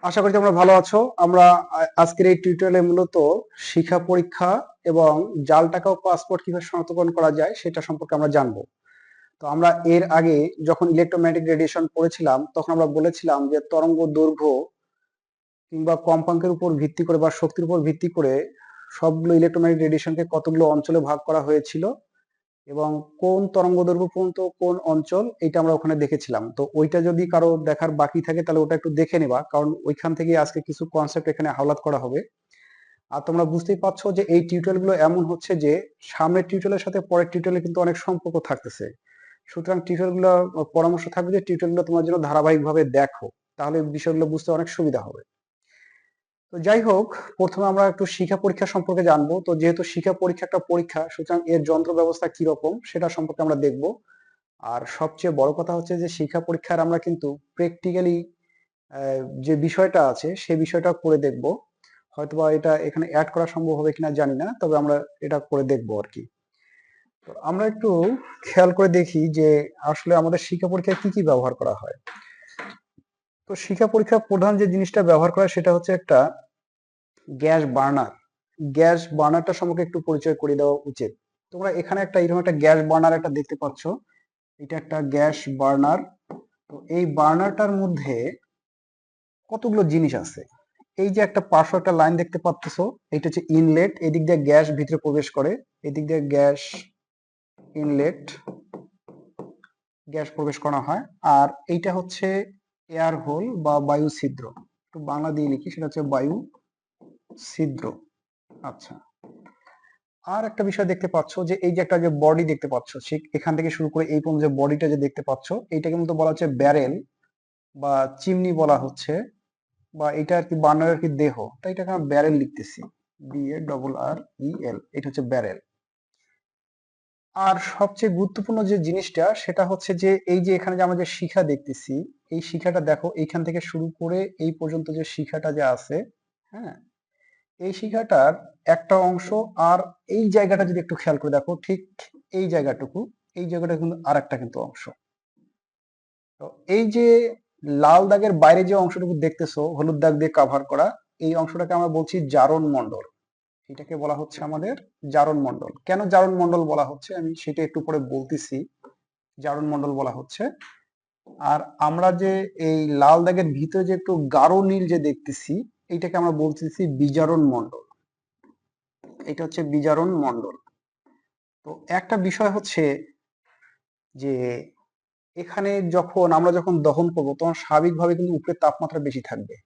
আশা করি তোমরা ভালো আছো। আমরা আজকের এই টিউটোরিয়ালে মূলত শিক্ষা পরীক্ষা এবং জাল টাকা ও পাসপোর্ট কিভাবে শনাক্তকরণ করা যায় সেটা সম্পর্কে আমরা জানবো। তো আমরা এর আগে যখন ইলেকট্রোম্যাগনেটিক রেডিয়েশন পড়েছিলাম তখন আমরা বলেছিলাম যে তরঙ্গ দৈর্ঘ্য কিংবা কম্পাঙ্কের উপর ভিত্তি করে বা শক্তির উপর ভিত্তি করে সবগুলো ইলেকট্রোম্যাগনেটিক রেডিয়েশনকে কতগুলো অঞ্চলে ভাগ করা হয়েছিল এবং কোন তরঙ্গদৈর্ঘ্য পর্যন্ত কোন অঞ্চল এটা আমরা ওখানে দেখেছিলাম। তো ওইটা যদি কারো দেখার বাকি থাকে তাহলে ওটা একটু দেখে নেবা, কারণ ওইখান থেকে আজকে কিছু কনসেপ্ট এখানে হাওলাত করা হবে। আর তোমরা বুঝতেই পারছো যে এই টিউটোরিয়াল গুলো এমন হচ্ছে যে সামনের টিউটোরিয়ালের সাথে পরের টিউটোরিয়ালে কিন্তু অনেক সম্পর্ক থাকতেছে। সুতরাং টিউটোরিয়াল গুলো পরামর্শ থাকবে যে টিউটোরিয়াল গুলো তোমার জন্য ধারাবাহিকভাবে দেখো, তাহলে বিষয়গুলো বুঝতে অনেক সুবিধা হবে। তো যাই হোক, প্রথমে আমরা একটু শিক্ষা পরীক্ষা সম্পর্কে জানবো। তো যেহেতু শিক্ষা পরীক্ষা একটা পরীক্ষা, সুতরাং এর যন্ত্র ব্যবস্থা কিরকম সেটা সম্পর্কে আমরা দেখব। আর সবচেয়ে বড় কথা হচ্ছে যে শিক্ষা পরীক্ষার আমরা কিন্তু প্র্যাকটিক্যালি যে বিষয়টা আছে সেই বিষয়টা করে দেখব। হয়তোবা এটা এখানে অ্যাড করা সম্ভব হবে কিনা জানি না, তবে আমরা এটা করে দেখব আর কি। তো আমরা একটু খেয়াল করে দেখি যে আসলে আমাদের শিক্ষা পরীক্ষায় কি কি ব্যবহার করা হয়। তো শিক্ষা পরীক্ষার প্রধান যে জিনিসটা ব্যবহার করা সেটা হচ্ছে একটা গ্যাস বার্নার। গ্যাস বার্নারটা সম্পর্কে একটু পরিচয় করে দেওয়া উচিত। তোমরা এখানে একটা এরকম একটা গ্যাস বার্নার একটা দেখতে পাচ্ছ, এটা একটা গ্যাস বার্নার। তো এই বার্নারটার মধ্যে কতগুলো জিনিস আছে। এই যে একটা পার্শ্ব একটা লাইন দেখতে পাচ্ছ, এটা হচ্ছে ইনলেট, এদিক দিয়ে গ্যাস ভিতরে প্রবেশ করে, এদিক দিয়ে গ্যাস ইনলেট, গ্যাস প্রবেশ করা হয়। আর এইটা হচ্ছে এয়ার হোল বা বায়ু ছিদ্র, একটু বাংলা দিয়ে লিখি, সেটা হচ্ছে বায়ু ছিদ্র। আচ্ছা, আর একটা বিষয় দেখতে পাচ্ছ যে এই যে একটা যে বডি দেখতে পাচ্ছ, ঠিক এখান থেকে শুরু করে এই পর্যন্ত যে বডিটা যে দেখতে পাচ্ছ, এইটাকে মূলত বলা হচ্ছে ব্যারেল বা চিমনি বলা হচ্ছে, বা এটা আর কি বার্নার আর কি দেহ, তাই এটাকে আমরা ব্যারেল লিখতেছি, BARREL, এটা হচ্ছে ব্যারেল। আর সবচেয়ে গুরুত্বপূর্ণ যে জিনিসটা সেটা হচ্ছে যে এই যে এখানে যে আমরা যে শিখা দেখতেছি, এই শিখাটা দেখো এইখান থেকে শুরু করে এই পর্যন্ত যে শিখাটা যে আছে, হ্যাঁ, এই শিখাটার একটা অংশ, আর এই জায়গাটা যদি একটু খেয়াল করে দেখো, ঠিক এই জায়গাটুকু, এই জায়গাটা কিন্তু আর একটা কিন্তু অংশ। তো এই যে লাল দাগের বাইরে যে অংশটুকু দেখতেছো হলুদ দাগ দিয়ে কাভার করা, এই অংশটাকে আমরা বলছি জারণ মণ্ডল। এটাকে বলা হচ্ছে আমাদের জারণ মণ্ডল। কেন জারণ মণ্ডল বলা হচ্ছে আমি সেটা একটু পরে বলতেছি, জারণ মণ্ডল বলা হচ্ছে। আর আমরা যে এই লাল দাগের ভিতরে যে একটু গাঢ় নীল যে দেখতেছি, এইটাকে আমরা বলতেছি বিজারণ মণ্ডল। এটা হচ্ছে বিজারণ মণ্ডল। তো একটা বিষয় হচ্ছে যে এখানে যখন আমরা যখন দহন করবো তখন স্বাভাবিকভাবে কিন্তু উপরের তাপমাত্রা বেশি থাকবে।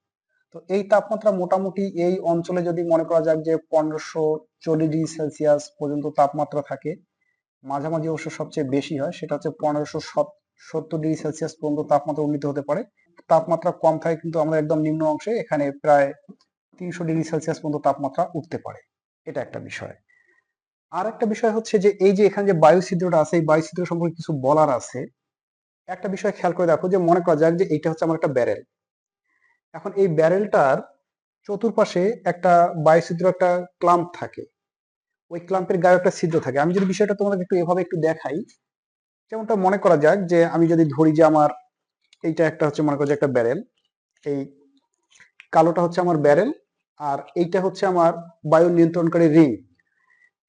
তো এই তাপমাত্রা মোটামুটি এই অঞ্চলে যদি মনে করা যাক যে 1540 ডিগ্রি সেলসিয়াস পর্যন্ত তাপমাত্রা থাকে, মাঝামাঝি অবশ্য সবচেয়ে বেশি হয়, সেটা হচ্ছে 1570 ডিগ্রি সেলসিয়াস পর্যন্ত তাপমাত্রা উন্নীত হতে পারে। তাপমাত্রা কম থাকে কিন্তু আমরা একদম নিম্ন অংশে এখানে প্রায় 300 ডিগ্রি সেলসিয়াস পর্যন্ত তাপমাত্রা উঠতে পারে। এটা একটা বিষয়। আর একটা বিষয় হচ্ছে যে এই যে এখানে যে বায়ু ছিদ্রটা আছে, এই বায়ু ছিদ্র সম্পর্কে কিছু বলার আছে। একটা বিষয় খেয়াল করে দেখো, যে মনে করা যাক যে এইটা হচ্ছে আমার একটা ব্যারেল। এখন এই ব্যারেলটার চতুর্পাশে একটা বায়ু ছিদ্র একটা ক্লাম্প থাকে, ওই ক্লাম্পের গায়ে একটা ছিদ্র থাকে। আমি যদি বিষয়টা তোমাদের একটু এভাবে একটু দেখাই, যেমনটা মনে করা যাক যে আমি যদি ধরি যে আমার এইটা একটা হচ্ছে মনে করা যায় একটা ব্যারেল, এই কালোটা হচ্ছে আমার ব্যারেল, আর এইটা হচ্ছে আমার বায়ু নিয়ন্ত্রণকারী রিং।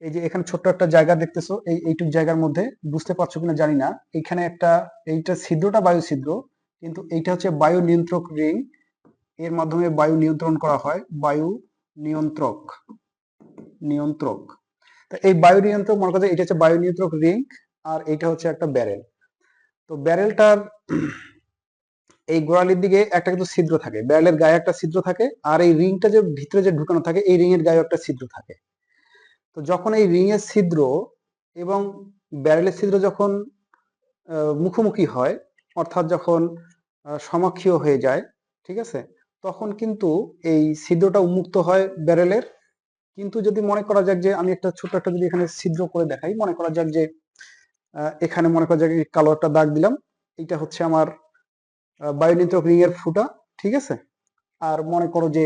এই যে এখানে ছোট্ট একটা জায়গা দেখতেছো, এইটুক জায়গার মধ্যে, বুঝতে পারছো কিনা জানি না, এইখানে একটা, এইটা ছিদ্রটা বায়ু ছিদ্র, কিন্তু এইটা হচ্ছে বায়ু নিয়ন্ত্রক রিং। এর মাধ্যমে বায়ু নিয়ন্ত্রণ করা হয়, বায়ু নিয়ন্ত্রক, নিয়ন্ত্রক। তো এই বায়ু নিয়ন্ত্রক মনে করা যায় এটা হচ্ছে বায়ু নিয়ন্ত্রক রিং, আর এইটা হচ্ছে একটা ব্যারেল। তো ব্যারেলটার এই গোড়ালির দিকে একটা কিন্তু ছিদ্র থাকে, ব্যারেলের গায়ে একটা ছিদ্র থাকে, আর এই রিংটা যে ভিতরে যে ঢুকানো থাকে এই রিং এর গায়ে একটা ছিদ্র থাকে। তো যখন এই রিং এর ছিদ্র এবং ব্যারেলের ছিদ্র যখন মুখোমুখি হয়, অর্থাৎ যখন সমাক্ষীয় হয়ে যায়, ঠিক আছে, তখন কিন্তু এই ছিদ্রটা উন্মুক্ত হয় ব্যারেলের। কিন্তু যদি মনে করা যাক যে আমি একটা ছোট একটা যদি এখানে ছিদ্র করে দেখাই, মনে করা যাক যে এখানে মনে করা যাক কালো একটা দাগ দিলাম, এটা হচ্ছে আমার বায়ু নিয়ন্ত্রক রিং এর ফুটা, ঠিক আছে। আর মনে করো যে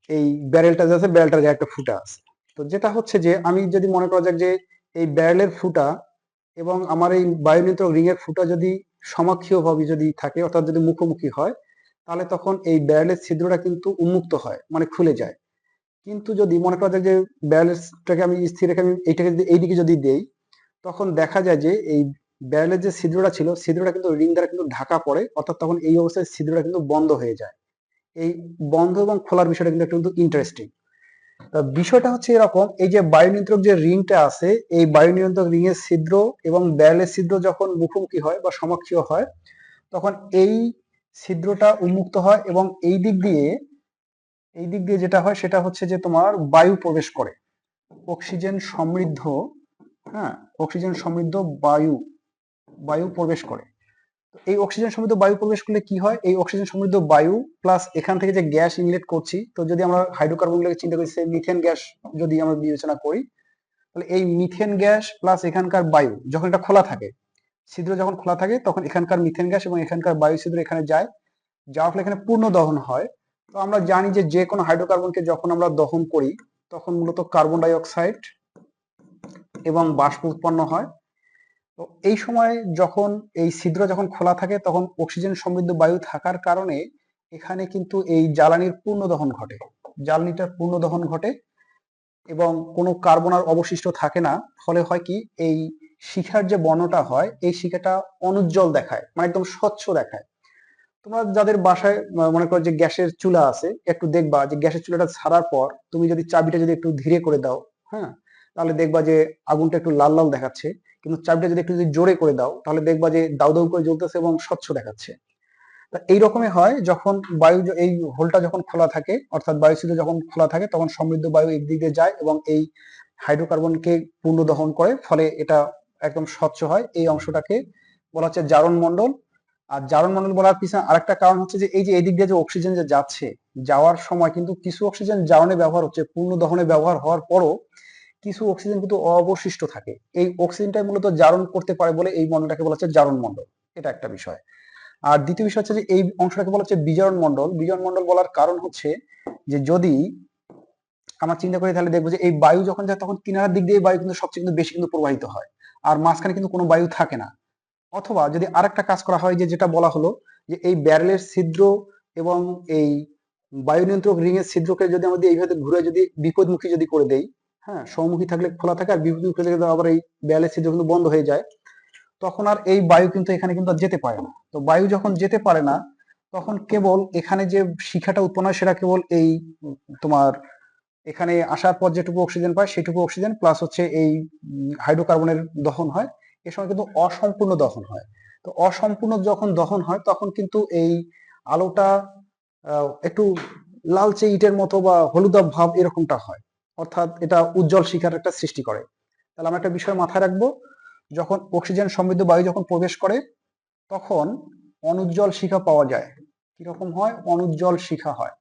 এই ব্যারেলটা যে আছে ব্যারেলটার গায়ে একটা ফুটা আছে। তো যেটা হচ্ছে যে আমি যদি মনে করা যাক যে এই ব্যারেলের ফুটা এবং আমার এই বায়ু নিয়ন্ত্রক রিং এর ফুটা যদি সমাক্ষীয় ভাবে যদি থাকে, অর্থাৎ যদি মুখোমুখি হয়, তাহলে তখন এই ব্যারেলের ছিদ্রটা কিন্তু উন্মুক্ত হয়, মানে খুলে যায়। কিন্তু যদি মনে করা যায় যে ব্যারেলটাকে আমি স্থির রেখে আমি এইটাকে যদি এইদিকে যদি দেই, তখন দেখা যায় যে এই ব্যারেলের যে ছিদ্রটা ছিল, ছিদ্রটা কিন্তু রিং দ্বারা কিন্তু ঢাকা পড়ে, অর্থাৎ তখন এই অবস্থায় ছিদ্রটা কিন্তু বন্ধ হয়ে যায়। এই বন্ধ এবং খোলার বিষয়টা কিন্তু ইন্টারেস্টিং। তা বিষয়টা হচ্ছে এরকম, এই যে বায়ু নিয়ন্ত্রক যে রিংটা আছে, এই বায়ু নিয়ন্ত্রক রিং এর ছিদ্র এবং ব্যারেলের ছিদ্র যখন মুখোমুখি হয় বা সমাক্ষীয় হয়, তখন এই ছিদ্রটা উন্মুক্ত হয় এবং এই দিক দিয়ে যেটা হয় সেটা হচ্ছে যে তোমার বায়ু প্রবেশ করে, অক্সিজেন সমৃদ্ধ, হ্যাঁ, অক্সিজেন সমৃদ্ধ বায়ু বায়ু প্রবেশ করে। তো এই অক্সিজেন সমৃদ্ধ বায়ু প্রবেশ করলে কি হয়, এই অক্সিজেন সমৃদ্ধ বায়ু প্লাস এখান থেকে যে গ্যাস ইনলেট করছি, তো যদি আমরা হাইড্রোকার্বনগুলোকে চিন্তা করি, মিথেন গ্যাস যদি আমরা বিবেচনা করি, তাহলে এই মিথেন গ্যাস প্লাস এখানকার বায়ু যখন এটা খোলা থাকে, ছিদ্র যখন খোলা থাকে, তখন এখানকার মিথেন গ্যাস এবং এখানকার বায়ু ছিদ্র এখানে যায়, যাওয়ার ফলে এখানে পূর্ণ দহন হয়। তো আমরা জানি যে যে কোনো হাইড্রোকার্বনকে যখন আমরা দহন করি, তখন মূলত কার্বন ডাই অক্সাইড এবং বাষ্প উৎপন্ন হয়। তো এই সময় যখন এই ছিদ্র যখন খোলা থাকে, তখন অক্সিজেন সমৃদ্ধ বায়ু থাকার কারণে এখানে কিন্তু এই জ্বালানির পূর্ণ দহন ঘটে, জ্বালানিটার পূর্ণ দহন ঘটে এবং কোনো কার্বন আর অবশিষ্ট থাকে না। ফলে হয় কি, এই শিখার যে বর্ণটা হয়, এই শিখাটা অনুজ্জ্বল দেখায়, মানে একদম স্বচ্ছ দেখায়। তোমরা যাদের বাসায় মনে করো যে গ্যাসের চুলা আছে, একটু দেখবা যে গ্যাসের চুলাটা ছাড়ার পর তুমি যদি চাবিটা যদি একটু ধীরে করে দাও, হ্যাঁ, তাহলে দেখবা যে আগুনটা একটু লাল লাল দেখাচ্ছে। কিন্তু চাবিটা যদি একটু যদি জোরে করে দাও, তাহলে দেখবা যে দাউ দাউ করে জ্বলতেছে এবং স্বচ্ছ দেখাচ্ছে। তা এইরকমই হয় যখন এই হোলটা যখন খোলা থাকে, অর্থাৎ বায়ু ছিদ্র যখন খোলা থাকে, তখন সমৃদ্ধ বায়ু একদিক দিয়ে যায় এবং এই হাইড্রোকার্বনকে পূর্ণ দহন করে, ফলে এটা একদম স্বচ্ছ হয়। এই অংশটাকে বলা হচ্ছে জারণ মণ্ডল। আর জারণ মণ্ডল বলার পিছনে আরেকটা কারণ হচ্ছে যে এই যে এদিক দিয়ে যে অক্সিজেন যে যাচ্ছে, যাওয়ার সময় কিন্তু কিছু অক্সিজেন জারণে ব্যবহার হচ্ছে, পূর্ণ দহনে ব্যবহার হওয়ার পরও কিছু অক্সিজেন কিন্তু অবশিষ্ট থাকে। এই অক্সিজেনটাই মূলত জারণ করতে পারে বলে এই মণ্ডলটাকে বলা হচ্ছে জারণ মণ্ডল। এটা একটা বিষয়। আর দ্বিতীয় বিষয় হচ্ছে যে এই অংশটাকে বলা হচ্ছে বিজারণ মণ্ডল। বিজারণ মণ্ডল বলার কারণ হচ্ছে যে যদি আমরা চিন্তা করি, তাহলে দেখবো যে এই বায়ু যখন যায়, তখন কিনারার দিক দিয়ে বায়ু কিন্তু সবচেয়ে কিন্তু বেশি কিন্তু প্রবাহিত হয়, আর মাঝখানে কিন্তু কোনো বায়ু থাকে না। অথবা যদি আরেকটা কাজ করা হয়, যে যেটা বলা হলো, যে এই ব্যারেলের ছিদ্র এবং এই বায়ু নিয়ন্ত্রক রিং এর ছিদ্রকে যদি আমাদের এইভাবে ঘুরে যদি বিপদমুখী যদি করে দেই, হ্যাঁ, সম্মুখী থাকলে খোলা থাকে আর বিপদমুখী থাকলে আবার এই ব্যারেলের ছিদ্র কিন্তু বন্ধ হয়ে যায়, তখন আর এই বায়ু কিন্তু এখানে কিন্তু আর যেতে পারে না। তো বায়ু যখন যেতে পারে না, তখন কেবল এখানে যে শিখাটা উৎপন্ন হয়, সেটা কেবল এই তোমার এখানে আসার পর যেটুকু অক্সিজেন পায়, সেটুকু অক্সিজেন প্লাস হচ্ছে এই হাইড্রোকার্বনের দহন হয়। এ সময় কিন্তু অসম্পূর্ণ দহন হয়। তো অসম্পূর্ণ যখন দহন হয়, তখন কিন্তু এই আলোটা একটু লালচে ইটের মতো বা হলুদাভ ভাব এরকমটা হয়, অর্থাৎ এটা উজ্জ্বল শিখার একটা সৃষ্টি করে। তাহলে আমরা একটা বিষয় মাথায় রাখবো, যখন অক্সিজেন সমৃদ্ধ বায়ু যখন প্রবেশ করে, তখন অনুজ্জ্বল শিখা পাওয়া যায়। কিরকম হয়? অনুজ্জ্বল শিখা হয়।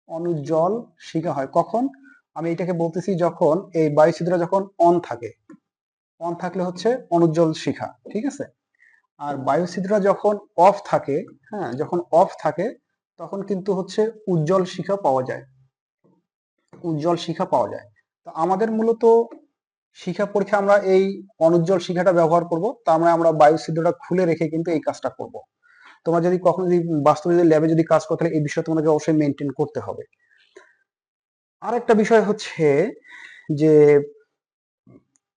অনুজ্জ্বল শিখা হয় কখন? আমি এটাকে বলতেছি যখন এই বায়ুছিদ্র যখন অন থাকে, অন থাকলে হচ্ছে অনুজ্জ্বল শিখা, ঠিক আছে। আর বায়ুছিদ্র যখন অফ থাকে, হ্যাঁ, যখন অফ থাকে, তখন কিন্তু হচ্ছে উজ্জ্বল শিখা পাওয়া যায়, উজ্জ্বল শিখা পাওয়া যায়। তো আমাদের মূলত শিখা পরীক্ষা আমরা এই অনুজ্জ্বল শিখাটা ব্যবহার করব। তা আমরা বায়ুছিদ্রটা খুলে রেখে কিন্তু এই কাজটা করব। তোমরা যদি কখনো যদি বাস্তবে যদি ল্যাবে যদি কাজ করতে, তাহলে এই বিষয় তোমাকে অবশ্যই মেনটেন করতে হবে। আরেকটা বিষয় হচ্ছে যে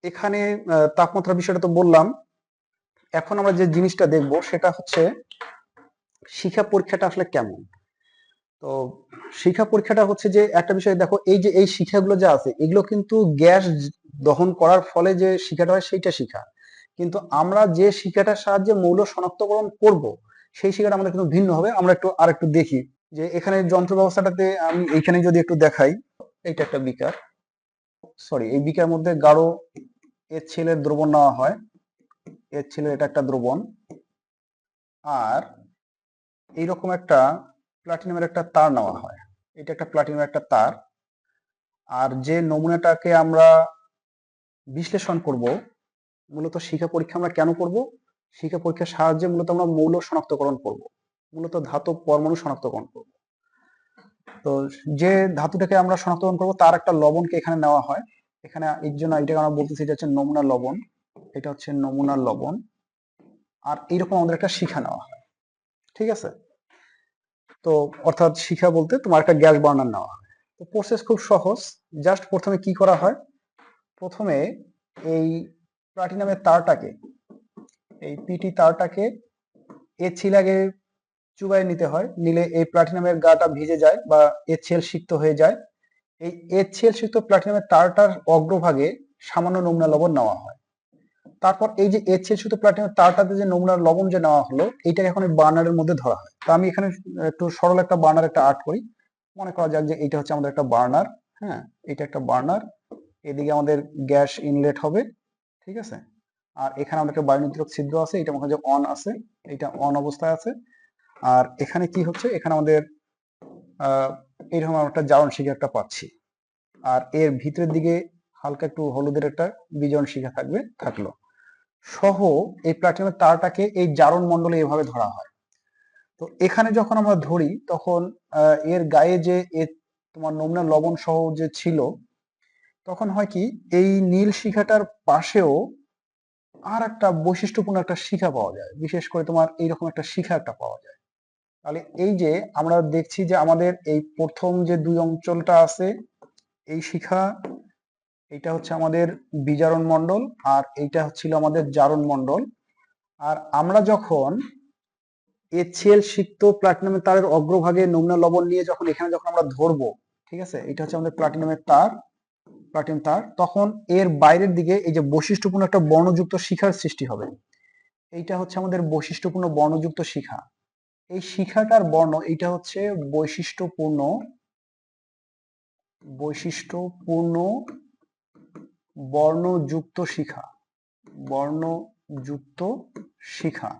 এখানে তাপমাত্রা বিষয়টা তো বললাম। এখন আমরা যে জিনিসটা দেখব সেটা হচ্ছে শিখা পরীক্ষাটা আসলে কেমন। তো শিখা পরীক্ষাটা হচ্ছে যে একটা বিষয় দেখো, এই যে এই শিখাগুলো যা আছে, এগুলো কিন্তু গ্যাস দহন করার ফলে যে শিখাটা হয় সেইটা শিখা, কিন্তু আমরা যে শিখাটার সাহায্যে মৌল শনাক্তকরণ করব, সেই শিখাটা আমাদের কিন্তু ভিন্ন হবে। আমরা আরেকটু দেখি যে এখানে যন্ত্র ব্যবস্থাটাতে আমি এইখানে যদি একটু দেখাই, এইটা একটা বিকার, সরি, এই বিকার মধ্যে গাঢ় HCl এর দ্রবণ নেওয়া হয়। HCl এটা একটা দ্রবণ, আর এইরকম একটা প্লাটিনামের একটা তার নেওয়া হয়। এটা একটা প্লাটিনামের একটা তার। আর যে নমুনাটাকে আমরা বিশ্লেষণ করব, মূলত শিখা পরীক্ষা আমরা কেন করব? শিখা পরীক্ষার সাহায্যে মূলত আমরা মৌল শনাক্তকরণ করব, মূলত ধাতব পরমাণু শনাক্তকরণ করব। তো যে ধাতুটাকে আমরা শনাক্তকরণ করব, তার একটা লবণকে এখানে নেওয়া হয়। এখানে এর জন্য এটাকে আমরা বলতেছি এটা হচ্ছে নমুনা লবণ। এটা হচ্ছে নমুনা লবণ। আর এইরকম আমাদের একটা শিখা নেওয়া হয়, ঠিক আছে। তো অর্থাৎ শিখা বলতে তোমার একটা গ্যাস বার্নার নেওয়া হয়। তো প্রসেস খুব সহজ। জাস্ট প্রথমে কি করা হয়, প্রথমে এই প্লাটিনামের তারটাকে, এই পিটি তারটাকে HCl আগে চুবাই নিতে হয়, নিলে এই প্লাটিনামের গাটা ভিজে যায় বা HCl সিক্ত হয়ে যায়। এই HCl সিক্ত প্লাটিনামের তারটার অগ্রভাগে সামান্য নোংরা লবণ নেওয়া হয়। তারপর এই যে HCl সিক্ত প্লাটিনামের তারটাতে যে নোংরা লবণ যে নেওয়া হলো, এইটাকে এখন এই বার্নারের মধ্যে ধরা হয়। তো আমি এখানে একটু সরল একটা বার্নার একটা আর্ট করি। মনে করা যাক যে এইটা হচ্ছে আমাদের একটা বার্নার। হ্যাঁ, এটা একটা বার্নার। এদিকে আমাদের গ্যাস ইনলেট হবে, ঠিক আছে। আর এখানে আমাদের একটা বায়ুনিয়ন্ত্রক ছিদ্র আছে, এটা মনে হয় যে অন আছে, এটা অন অবস্থায় আছে। আর এখানে কি হচ্ছে, এখানে আমাদের এইরকম আমরা একটা জারণ শিখা একটা পাচ্ছি। আর এর ভিতরের দিকে হালকা একটু হলুদের একটা বিজয়ন শিখা থাকলো সহ এই প্লাটিনামের তারটাকে এই জারণ মণ্ডলে এভাবে ধরা হয়। তো এখানে যখন আমরা ধরি তখন এর গায়ে যে তোমার নোংরা লবণ সহ যে ছিল, তখন হয় কি এই নীল শিখাটার পাশেও আর একটা বৈশিষ্ট্যপূর্ণ একটা শিখা পাওয়া যায়, বিশেষ করে তোমার এইরকম একটা শিখা একটা পাওয়া যায়। তাহলে এই যে আমরা দেখছি যে আমাদের এই প্রথম যে দুই অঞ্চলটা আছে, এই শিখা, এটা হচ্ছে আমাদের বিজারণ মণ্ডল, আর এইটা হচ্ছিল আমাদের জারণ মণ্ডল। আর আমরা যখন HCl সিক্ত প্লাটিনামের তারের অগ্রভাগে নোংরা লবণ নিয়ে যখন আমরা ধরবো, ঠিক আছে, এটা হচ্ছে আমাদের প্লাটিনামের তার, প্লাটিনাম তার, তখন এর বাইরের দিকে এই যে বৈশিষ্ট্যপূর্ণ একটা বর্ণযুক্ত শিখার সৃষ্টি হবে। এইটা হচ্ছে আমাদের বৈশিষ্ট্যপূর্ণ বর্ণযুক্ত শিখা। এই শিখাটার বর্ণ, এইটা হচ্ছে বৈশিষ্ট্যপূর্ণ বৈশিষ্ট্যপূর্ণ বর্ণযুক্ত শিখা, বর্ণযুক্ত শিখা।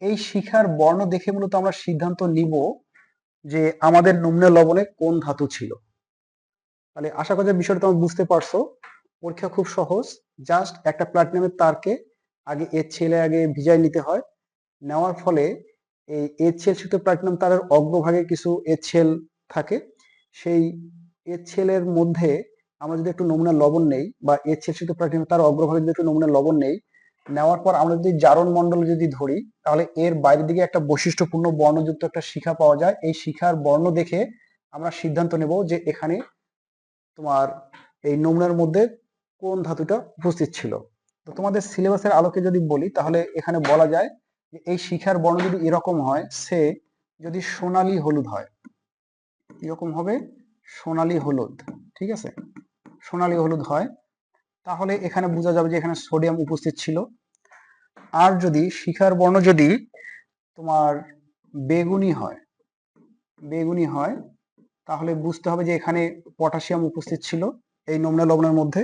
এই শিখার বর্ণ দেখে মূলত আমরা সিদ্ধান্ত নিব যে আমাদের নোংরা লবণে কোন ধাতু ছিল। তাহলে আশা করি যে বিষয়টা তোমরা বুঝতে পারছো। পরীক্ষা খুব সহজ। জাস্ট একটা প্লাটিনামের তারকে আগে HCl আগে ভিজাই নিতে হয়, নেওয়ার ফলে এই HCl সিক্ত প্লাটিনাম তারের অগ্রভাগে কিছু HCl থাকে। সেই HCl এর মধ্যে আমরা যদি একটু নমুনা লবণ নেই, বা HCl সিক্ত প্লাটিনাম তার অগ্রভাগে যদি একটু নমুনা লবণ নেই, নেওয়ার পর আমরা যদি জারণ মণ্ডল যদি ধরি, তাহলে এর বাইরের দিকে একটা বৈশিষ্ট্যপূর্ণ বর্ণযুক্ত একটা শিখা পাওয়া যায়। এই শিখার বর্ণ দেখে আমরা সিদ্ধান্ত নেব যে এখানে তোমার এই নমুনার মধ্যে কোন ধাতুটা উপস্থিত ছিল। তো তোমাদের সিলেবাসের আলোকে যদি বলি, তাহলে এখানে বলা যায় যে এই শিখার বর্ণ যদি এরকম হয়, সে যদি সোনালী হলুদ হয়, এরকম হবে সোনালী হলুদ, ঠিক আছে, সোনালী হলুদ হয়, তাহলে এখানে বোঝা যাবে যে এখানে সোডিয়াম উপস্থিত ছিল। আর যদি শিখার বর্ণ যদি তোমার বেগুনি হয়, বেগুনি হয়, তাহলে বুঝতে হবে যে এখানে পটাশিয়াম উপস্থিত ছিল এই নমুনা লবণের মধ্যে।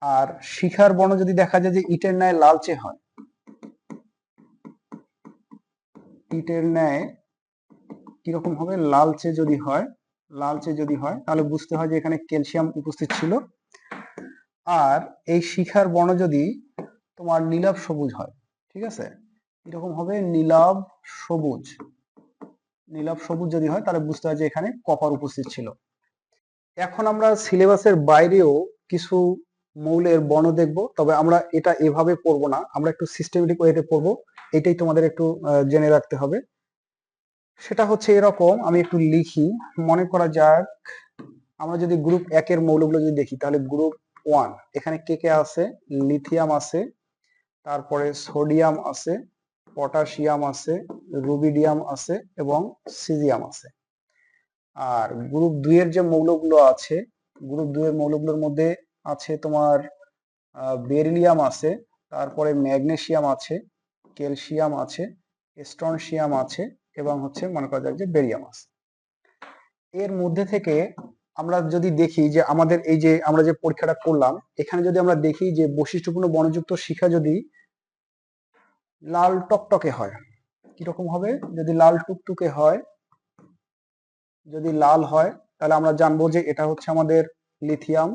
আর শিখার বর্ণ যদি দেখা যায় যে ইটের ন্যায় লালচে হয়, ইটের ন্যায় কিরকম হবে, লালচে যদি হয়, লালচে যদি হয়, তাহলে বুঝতে হয় যে এখানে ক্যালসিয়াম উপস্থিত ছিল। আর এই শিখার বর্ণ যদি তোমার নীলাভ সবুজ হয়, ঠিক আছে, এরকম হবে নীলাভ সবুজ, নীলাভ সবুজ যদি হয়, তাহলে বুঝতে হয় যে এখানে কপার উপস্থিত ছিল। এখন আমরা সিলেবাসের বাইরেও কিছু মৌলের বর্ণ দেখব, তবে আমরা এটা এভাবে পড়বো না, আমরা একটু সিস্টেমেটিক ওয়েতে পড়বো। এটাই তোমাদের একটু জেনে রাখতে হবে। সেটা হচ্ছে এরকম, আমি একটু লিখি। মনে করা যাক আমরা যদি গ্রুপ 1 এর মৌলগুলো যদি দেখি, তাহলে গ্রুপ 1 এখানে কে কে আছে, লিথিয়াম আছে, তারপরে সোডিয়াম আছে, পটাশিয়াম আছে, রুবিডিয়াম আছে এবং সিজিয়াম আছে। আর গ্রুপ 2 এর যে মৌলগুলো আছে, গ্রুপ 2 এর মৌলগুলোর মধ্যে আছে তোমার বেরিলিয়াম আছে, তারপরে ম্যাগনেসিয়াম আছে, ক্যালসিয়াম আছে, স্ট্রনসিয়াম আছে এবং হচ্ছে মনে করা যাক যে বেরিয়াম আছে। এর মধ্যে থেকে আমরা যদি দেখি যে আমাদের এই যে আমরা যে পরীক্ষাটা করলাম, এখানে যদি আমরা দেখি যে বৈশিষ্ট্যপূর্ণ বর্ণযুক্ত শিখা যদি লাল টকটকে হয়, কিরকম হবে, যদি লাল টুকটুকে হয়, যদি লাল হয়, তাহলে আমরা জানবো যে এটা হচ্ছে আমাদের লিথিয়াম,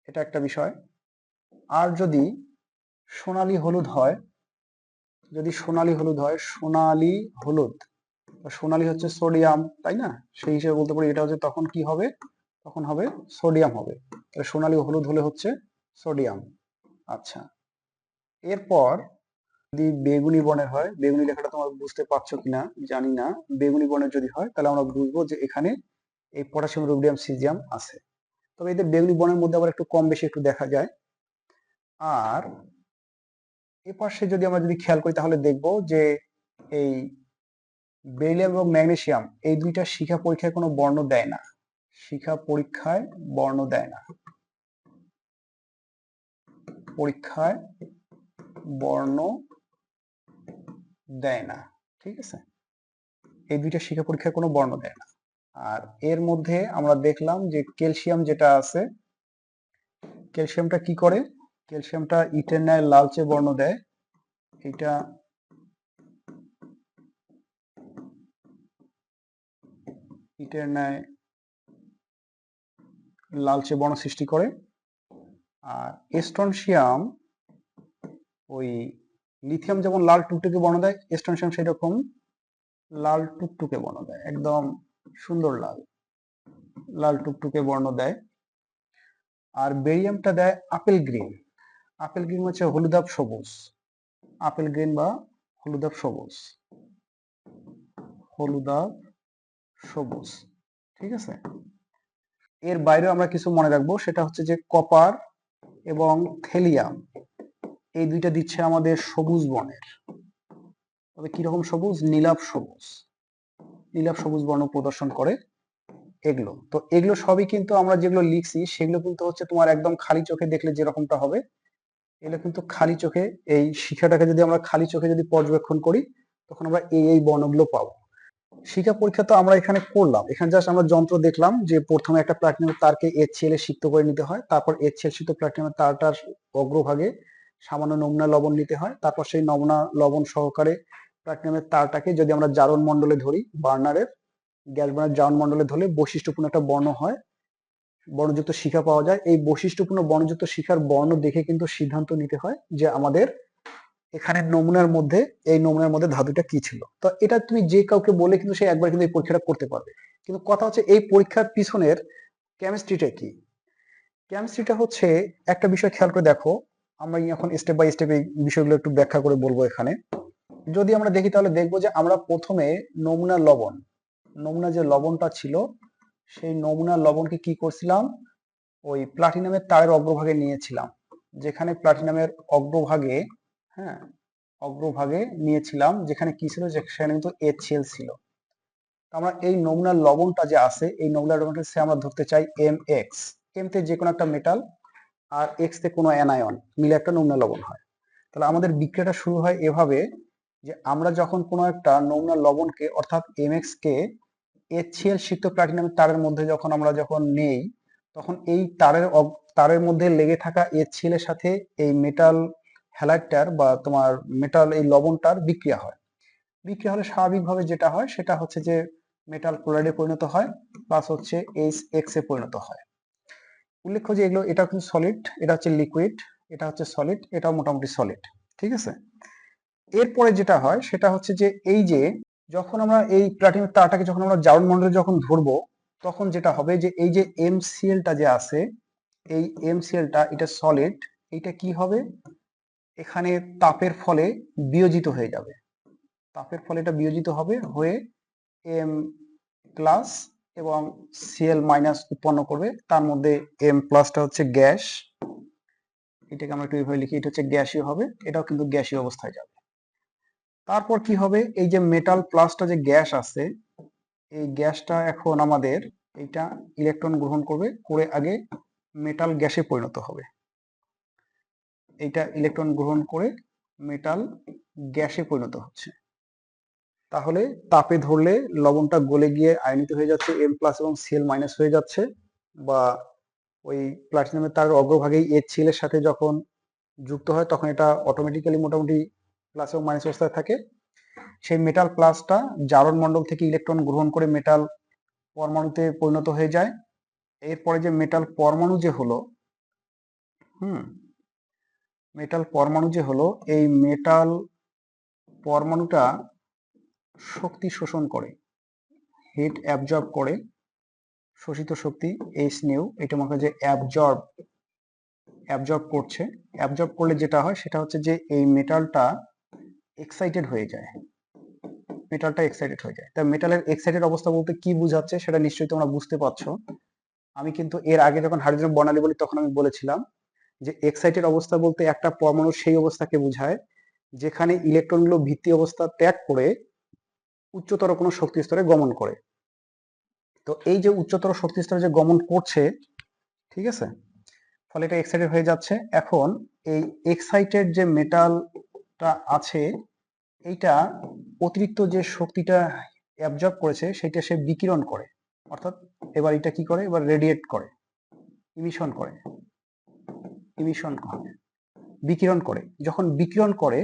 এটা একটা বিষয়। আর যদি সোনালী হলুদ হয়, যদি সোনালী হলুদ হয়, সোনালী হলুদ, সোনালী হচ্ছে সোডিয়াম, তাই না, সেই হিসেবে বলতে পারি এটা হচ্ছে, তখন কি হবে, তখন হবে সোডিয়াম হবে। তাহলে সোনালী হলুদ হলে হচ্ছে সোডিয়াম। আচ্ছা, এরপর যদি বেগুনি বর্ণের হয়, বেগুনি লেখাটা তোমরা বুঝতে পারছো কিনা জানি না, বেগুনি বর্ণের যদি হয় তাহলে আমরা বুঝবো যে এখানে এই পটাশিয়াম, রুবিডিয়াম, সিজিয়াম আছে। তবে এদের বেগুনি বর্ণের মধ্যে আবার একটু কম বেশি একটু দেখা যায়। আর এ পাশে যদি আমরা খেয়াল করি তাহলে দেখবো যে এই বেরিলিয়াম এবং ম্যাগনেসিয়াম এই দুইটা শিখা পরীক্ষায় কোনো বর্ণ দেয় না, শিখা পরীক্ষায় বর্ণ দেয় না, পরীক্ষায় বর্ণ দেয় না। ঠিক আছে, এই দুইটা শিখা পরীক্ষায় কোনো বর্ণ দেয় না। আর এর মধ্যে আমরা দেখলাম যে ক্যালসিয়াম যেটা আছে, ক্যালসিয়ামটা কি করে, ক্যালসিয়ামটা ইটের ন্যায় লালচে বর্ণ দেয়, এটা ইটের ন্যায় লালচে বর্ণ সৃষ্টি করে। আর স্ট্রনশিয়াম ওই লিথিয়াম যেমন লাল টুকটুকে বর্ণ দেয়, স্ট্রনশিয়াম সেরকম লাল টুকটুকে বর্ণ দেয়, একদম সুন্দর লাল, লাল টুকটুকে বর্ণ দেয়। আর বেরিয়ামটা দেয় আপেল গ্রিন, আপেল গ্রিন হচ্ছে হলুদাভ সবুজ, আপেল গ্রিন বা হলুদাভ সবুজ, হলুদাভ সবুজ। ঠিক আছে, এর বাইরে আমরা কিছু মনে রাখবো, সেটা হচ্ছে যে কপার এবং থেলিয়াম এই দুইটা দিচ্ছে আমাদের সবুজ বর্ণের, তবে কিরকম সবুজ, নীলাভ সবুজ, নীলাভ সবুজ বর্ণ প্রদর্শন করে এগুলো। তো এগুলো সবই কিন্তু আমরা যেগুলো লিখছি সেগুলো কিন্তু হচ্ছে তোমার একদম খালি চোখে দেখলে যেরকমটা হবে, এগুলো কিন্তু খালি চোখে এই শিখাটাকে যদি আমরা খালি চোখে যদি পর্যবেক্ষণ করি তখন আমরা এই বর্ণগুলো পাবো। শিখা পরীক্ষা তো আমরা এখানে করলাম, এখানে জাস্ট আমরা যন্ত্র দেখলাম যে প্রথমে একটা প্লাটিনামের তারকে HCl এ সিক্ত করে নিতে হয়, তারপর HCl সিক্ত প্লাটিনামের তারটার অগ্রভাগে সামান্য নমুনা লবণ নিতে হয়, তারপর সেই নমুনা লবণ সহকারে প্লাটিনামের তারটাকে যদি আমরা জারণ মণ্ডলে ধরি, বার্নারের গ্যাস বার্নার জারণ মণ্ডলে ধরলে বৈশিষ্ট্যপূর্ণ একটা বর্ণ হয়, বর্ণযুক্ত শিখা পাওয়া যায়। এই বৈশিষ্ট্যপূর্ণ বর্ণযুক্ত শিখার বর্ণ দেখে কিন্তু সিদ্ধান্ত নিতে হয় যে আমাদের এখানে নমুনার মধ্যে, এই নমুনার মধ্যে ধাতুটা কি ছিল। তো এটা তুমি যে কাউকে বলে কিন্তু সে একবার কিন্তু এই পরীক্ষাটা করতে পারবে। কিন্তু কথা হচ্ছে এই পরীক্ষার পিছনের কেমিস্ট্রিটা কি, কেমিস্ট্রিটা হচ্ছে একটা বিষয় খেয়াল করে দেখো, আমরা এখন স্টেপ বাই স্টেপ এই বিষয়গুলো একটু ব্যাখ্যা করে বলবো এখানে। যদি আমরা দেখি তাহলে দেখবো যে আমরা প্রথমে নমুনা লবণ, নমুনা যে লবণটা ছিল সেই নমুনা লবণকে কি করছিলাম, ওই প্লাটিনামের তারের অগ্রভাগে নিয়েছিলাম, যেখানে প্লাটিনামের অগ্রভাগে, হ্যাঁ অগ্রভাগে নিয়েছিলাম, যেখানে কি ছিল, সেখানে কিন্তু HCl ছিল। আমরা এই নমুনার লবণটা যে আছে, এই নমুনার লবণটা আমরা ধরতে চাই MX, M তে যে কোনো একটা মেটাল আর X তে কোনো অ্যানায়ন মিলে একটা নমুনা লবণ হয়। তাহলে আমাদের বিক্রিয়াটা শুরু হয় এভাবে যে আমরা যখন কোনো একটা নমুনা লবণকে অর্থাৎ MX কে HCl সিক্ত প্লাটিনামের তারের মধ্যে যখন নেই, তখন এই তারের মধ্যে লেগে থাকা HCl এর সাথে এই মেটাল হ্যালাইডটার বা তোমার মেটাল এই লবণটার বিক্রিয়া হয়। বিক্রিয়া হলে স্বাভাবিকভাবে যেটা হয় সেটা হচ্ছে যে মেটাল ক্লোরাইডে পরিণত হয়, প্লাস হচ্ছে HX এ পরিণত হয়। উল্লেখ্য যে এগুলো, এটা কিন্তু সলিড, এটা হচ্ছে লিকুইড, এটা হচ্ছে সলিড, এটাও মোটামুটি সলিড। ঠিক আছে, এরপরে যেটা হয় সেটা হচ্ছে যে এই যে যখন আমরা এই প্লাটিনামের তারটাকে যখন আমরা জারণ মণ্ডলে যখন ধরবো, তখন যেটা হবে যে এই যে MClটা যে আছে, এই MClটা এটা সলিড, এটা কি হবে, এখানে তাপের ফলে বিয়োজিত হয়ে যাবে, তাপের ফলে এটা বিয়োজিত হবে হয়ে M প্লাস এবং Cl মাইনাস উৎপন্ন করবে। তার মধ্যে M প্লাসটা হচ্ছে গ্যাস, এটাকে আমরা একটু এইভাবে লিখি, এটা হচ্ছে গ্যাসীয় হবে, এটাও কিন্তু গ্যাসীয় অবস্থায় যাবে। তারপর কি হবে, এই যে মেটাল প্লাসটা যে গ্যাস আছে, এই গ্যাসটা এখন আমাদের এইটা ইলেকট্রন গ্রহণ করবে, করে আগে মেটাল গ্যাসে পরিণত হবে, এইটা ইলেকট্রন গ্রহণ করে মেটাল গ্যাসে পরিণত হচ্ছে। তাহলে তাপে ধরলে লবণটা গলে গিয়ে আয়নিত হয়ে যাচ্ছে, M প্লাস এবং Cl মাইনাস হয়ে যাচ্ছে, বা ওই প্লাটিনামের তার অগ্রভাগেই HCl এর সাথে যখন যুক্ত হয় তখন এটা অটোমেটিক্যালি মোটামুটি প্লাস এবং মাইনাস অবস্থায় থাকে। সেই মেটাল প্লাসটা জারণ মণ্ডল থেকে ইলেকট্রন গ্রহণ করে মেটাল পরমাণুতে পরিণত হয়ে যায়। এরপরে যে মেটাল পরমাণু যে হলো, মেটাল পরমাণু যে হলো, এই মেটাল পরমাণুটা শক্তি শোষণ করে, হিট অ্যাবজর্ব করে, শোষিত শক্তি H নিউ, এটা মনে হয় যে অ্যাবজর্ব করছে। অ্যাবজর্ব করলে যেটা হয় সেটা হচ্ছে যে এই মেটালটা এক্সাইটেড হয়ে যায়, মেটালটা এক্সাইটেড হয়ে যায়। তাই মেটালের এক্সাইটেড অবস্থা বলতে কি বোঝাচ্ছে সেটা নিশ্চয়ই তোমরা বুঝতে পারছো। আমি কিন্তু এর আগে যখন হাইড্রোজেন বর্ণালী বলি তখন আমি বলেছিলাম যে এক্সাইটেড অবস্থা বলতে একটা পরমাণুর সেই অবস্থাকে বোঝায় যেখানে ইলেকট্রনগুলো ভিত্তি অবস্থা ত্যাগ করে উচ্চতর কোনো শক্তি স্তরে গমন করে। তো এই যে উচ্চতর শক্তি স্তরে যে গমন করছে, ঠিক আছে, ফলে এটা এক্সাইটেড হয়ে যাচ্ছে। এখন এই এক্সাইটেড যে মেটালটা আছে এইটা অতিরিক্ত যে শক্তিটা অ্যাবজর্ব করেছে সেটা সে বিকিরণ করে, অর্থাৎ এবার এটা কি করে, এবার রেডিয়েট করে, ইমিশন করে, ইমিশন করে, বিকিরণ করে। যখন বিকিরণ করে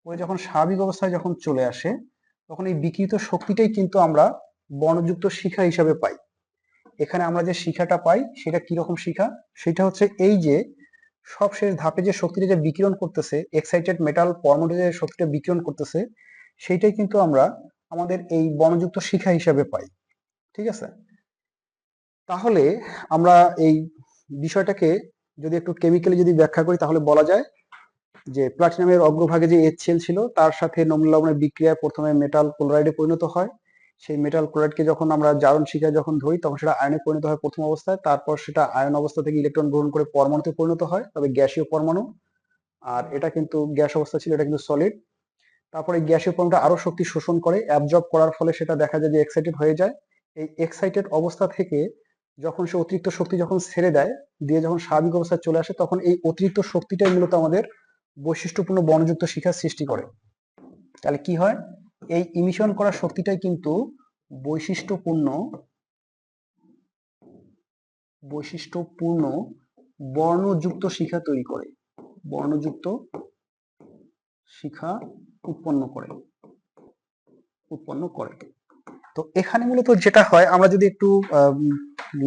ওই যখন স্বাভাবিক অবস্থায় যখন চলে আসে তখন এই বিকিরিত শক্তিটাই কিন্তু আমরা বর্ণযুক্ত শিখা হিসাবে পাই। এখানে আমরা যে শিখাটা পাই সেটা কিরকম শিখা, সেটা হচ্ছে এই যে সবশেষ ধাপে যে শক্তিটা যে বিকিরণ করতেছে, এক্সাইটেড মেটাল পরমাণু যে শক্তিটা বিকিরণ করতেছে সেইটাই কিন্তু আমরা আমাদের এই বর্ণযুক্ত শিখা হিসাবে পাই। ঠিক আছে, তাহলে আমরা এই বিষয়টাকে যদি একটু কেমিক্যালি যদি ব্যাখ্যা করি তাহলে বলা যায় যে প্লাটিনামের অগ্রভাগে যে HCl ছিল তার সাথে নমনীয় লবণের বিক্রিয়ায় প্রথমে মেটাল ক্লোরাইডে পরিণত হয়। সেই মেটাল ক্লোরাইডকে যখন আমরা জারণ শিখায় যখন ধরি তখন সেটা আয়নে পরিণত হয় প্রথম অবস্থায়, তারপর সেটা আয়ন অবস্থা থেকে ইলেকট্রন গ্রহণ করে পরমাণুতে পরিণত হয়, তবে গ্যাসীয় পরমাণু। আর এটা কিন্তু গ্যাস অবস্থা ছিল, এটা কিন্তু সলিড। তারপরে এই গ্যাসীয় পরমাণুটা আরো শক্তি শোষণ করে, অ্যাবজর্ব করার ফলে সেটা দেখা যায় যে এক্সাইটেড হয়ে যায়। এই এক্সাইটেড অবস্থা থেকে যখন সে অতিরিক্ত শক্তি যখন ছেড়ে দেয়, দিয়ে যখন স্বাভাবিক অবস্থায় চলে আসে তখন এই অতিরিক্ত শক্তিটাই মূলত আমাদের বৈশিষ্ট্যপূর্ণ বর্ণযুক্ত শিখার সৃষ্টি করে। তাহলে কি হয়, এই ইমিশন করা শক্তিটাই কিন্তু বৈশিষ্ট্যপূর্ণ বৈশিষ্ট্যপূর্ণ বর্ণযুক্ত শিখা তৈরি করে, বর্ণযুক্ত শিখা উৎপন্ন করে, উৎপন্ন করে। তো এখানে মূলত যেটা হয়, আমরা যদি একটু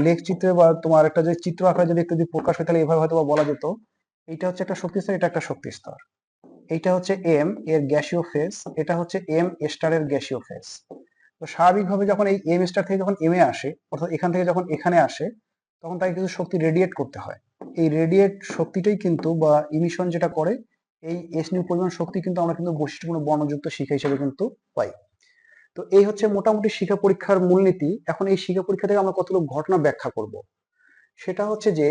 লেখ চিত্রে বা তোমার একটা যে চিত্র আকারে যদি একটু যদি প্রকাশ হয় তাহলে এভাবে হয়তো বলা যেত, এইটা হচ্ছে একটা শক্তি স্তর, এটা একটা শক্তি স্তর, এইটা হচ্ছে এম এর গ্যাসীয় ফেজ, এটা হচ্ছে এম স্টারের গ্যাসীয় ফেজ। তো স্বাভাবিকভাবে যখন এই এম স্টার থেকে যখন এম এ আসে, অর্থাৎ এখান থেকে যখন এখানে আসে তখন তাকে কিছু শক্তি রেডিয়েট করতে হয়। এই রেডিয়েট শক্তিটাই কিন্তু বা ইমিশন যেটা করে, এই এস নিউ পরিমাণ শক্তি কিন্তু আমরা কিন্তু বৈশিষ্ট্যপূর্ণ বর্ণযুক্ত শিখা হিসেবে কিন্তু পাই। তো এই হচ্ছে মোটামুটি শিখা পরীক্ষার মূলনীতি। এখন এই শিখা পরীক্ষা থেকে আমরা কতগুলো ঘটনা ব্যাখ্যা করব। সেটা হচ্ছে যে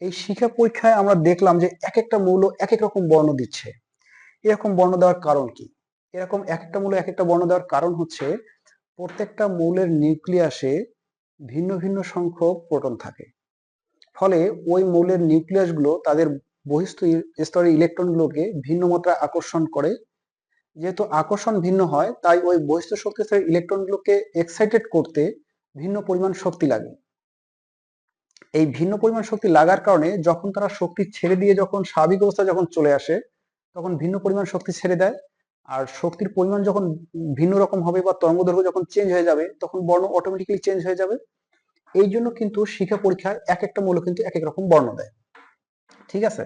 এই শিখা পরীক্ষায় আমরা দেখলাম যে এক একটা মৌল এক এক রকম বর্ণ দিচ্ছে। এরকম বর্ণ দেওয়ার কারণ কি? এরকম এক একটা মৌল এক একটা বর্ণ দেওয়ার কারণ হচ্ছে প্রত্যেকটা মৌলের নিউক্লিয়াসে ভিন্ন ভিন্ন সংখ্যক প্রোটন থাকে। ফলে ওই মৌলের নিউক্লিয়াস গুলো তাদের বহিস্থ স্তরের ইলেকট্রনগুলোকে ভিন্ন মাত্রায় আকর্ষণ করে। যেহেতু আকর্ষণ ভিন্ন হয় তাই ওই বহিস্থ শক্তি স্তরের ইলেকট্রনগুলোকে এক্সাইটেড করতে ভিন্ন পরিমাণ শক্তি লাগে। এই ভিন্ন পরিমাণ শক্তি লাগার কারণে যখন তারা শক্তি ছেড়ে দিয়ে যখন স্বাভাবিক অবস্থায় যখন চলে আসে তখন ভিন্ন পরিমাণ শক্তি ছেড়ে দেয়। আর শক্তির পরিমাণ যখন ভিন্ন রকম হবে বা তরঙ্গদৈর্ঘ্য যখন চেঞ্জ হয়ে যাবে তখন বর্ণ অটোমেটিক্যালি চেঞ্জ হয়ে যাবে। এই জন্য কিন্তু শিখা পরীক্ষায় এক একটা মৌল কিন্তু এক এক রকম বর্ণ দেয়। ঠিক আছে,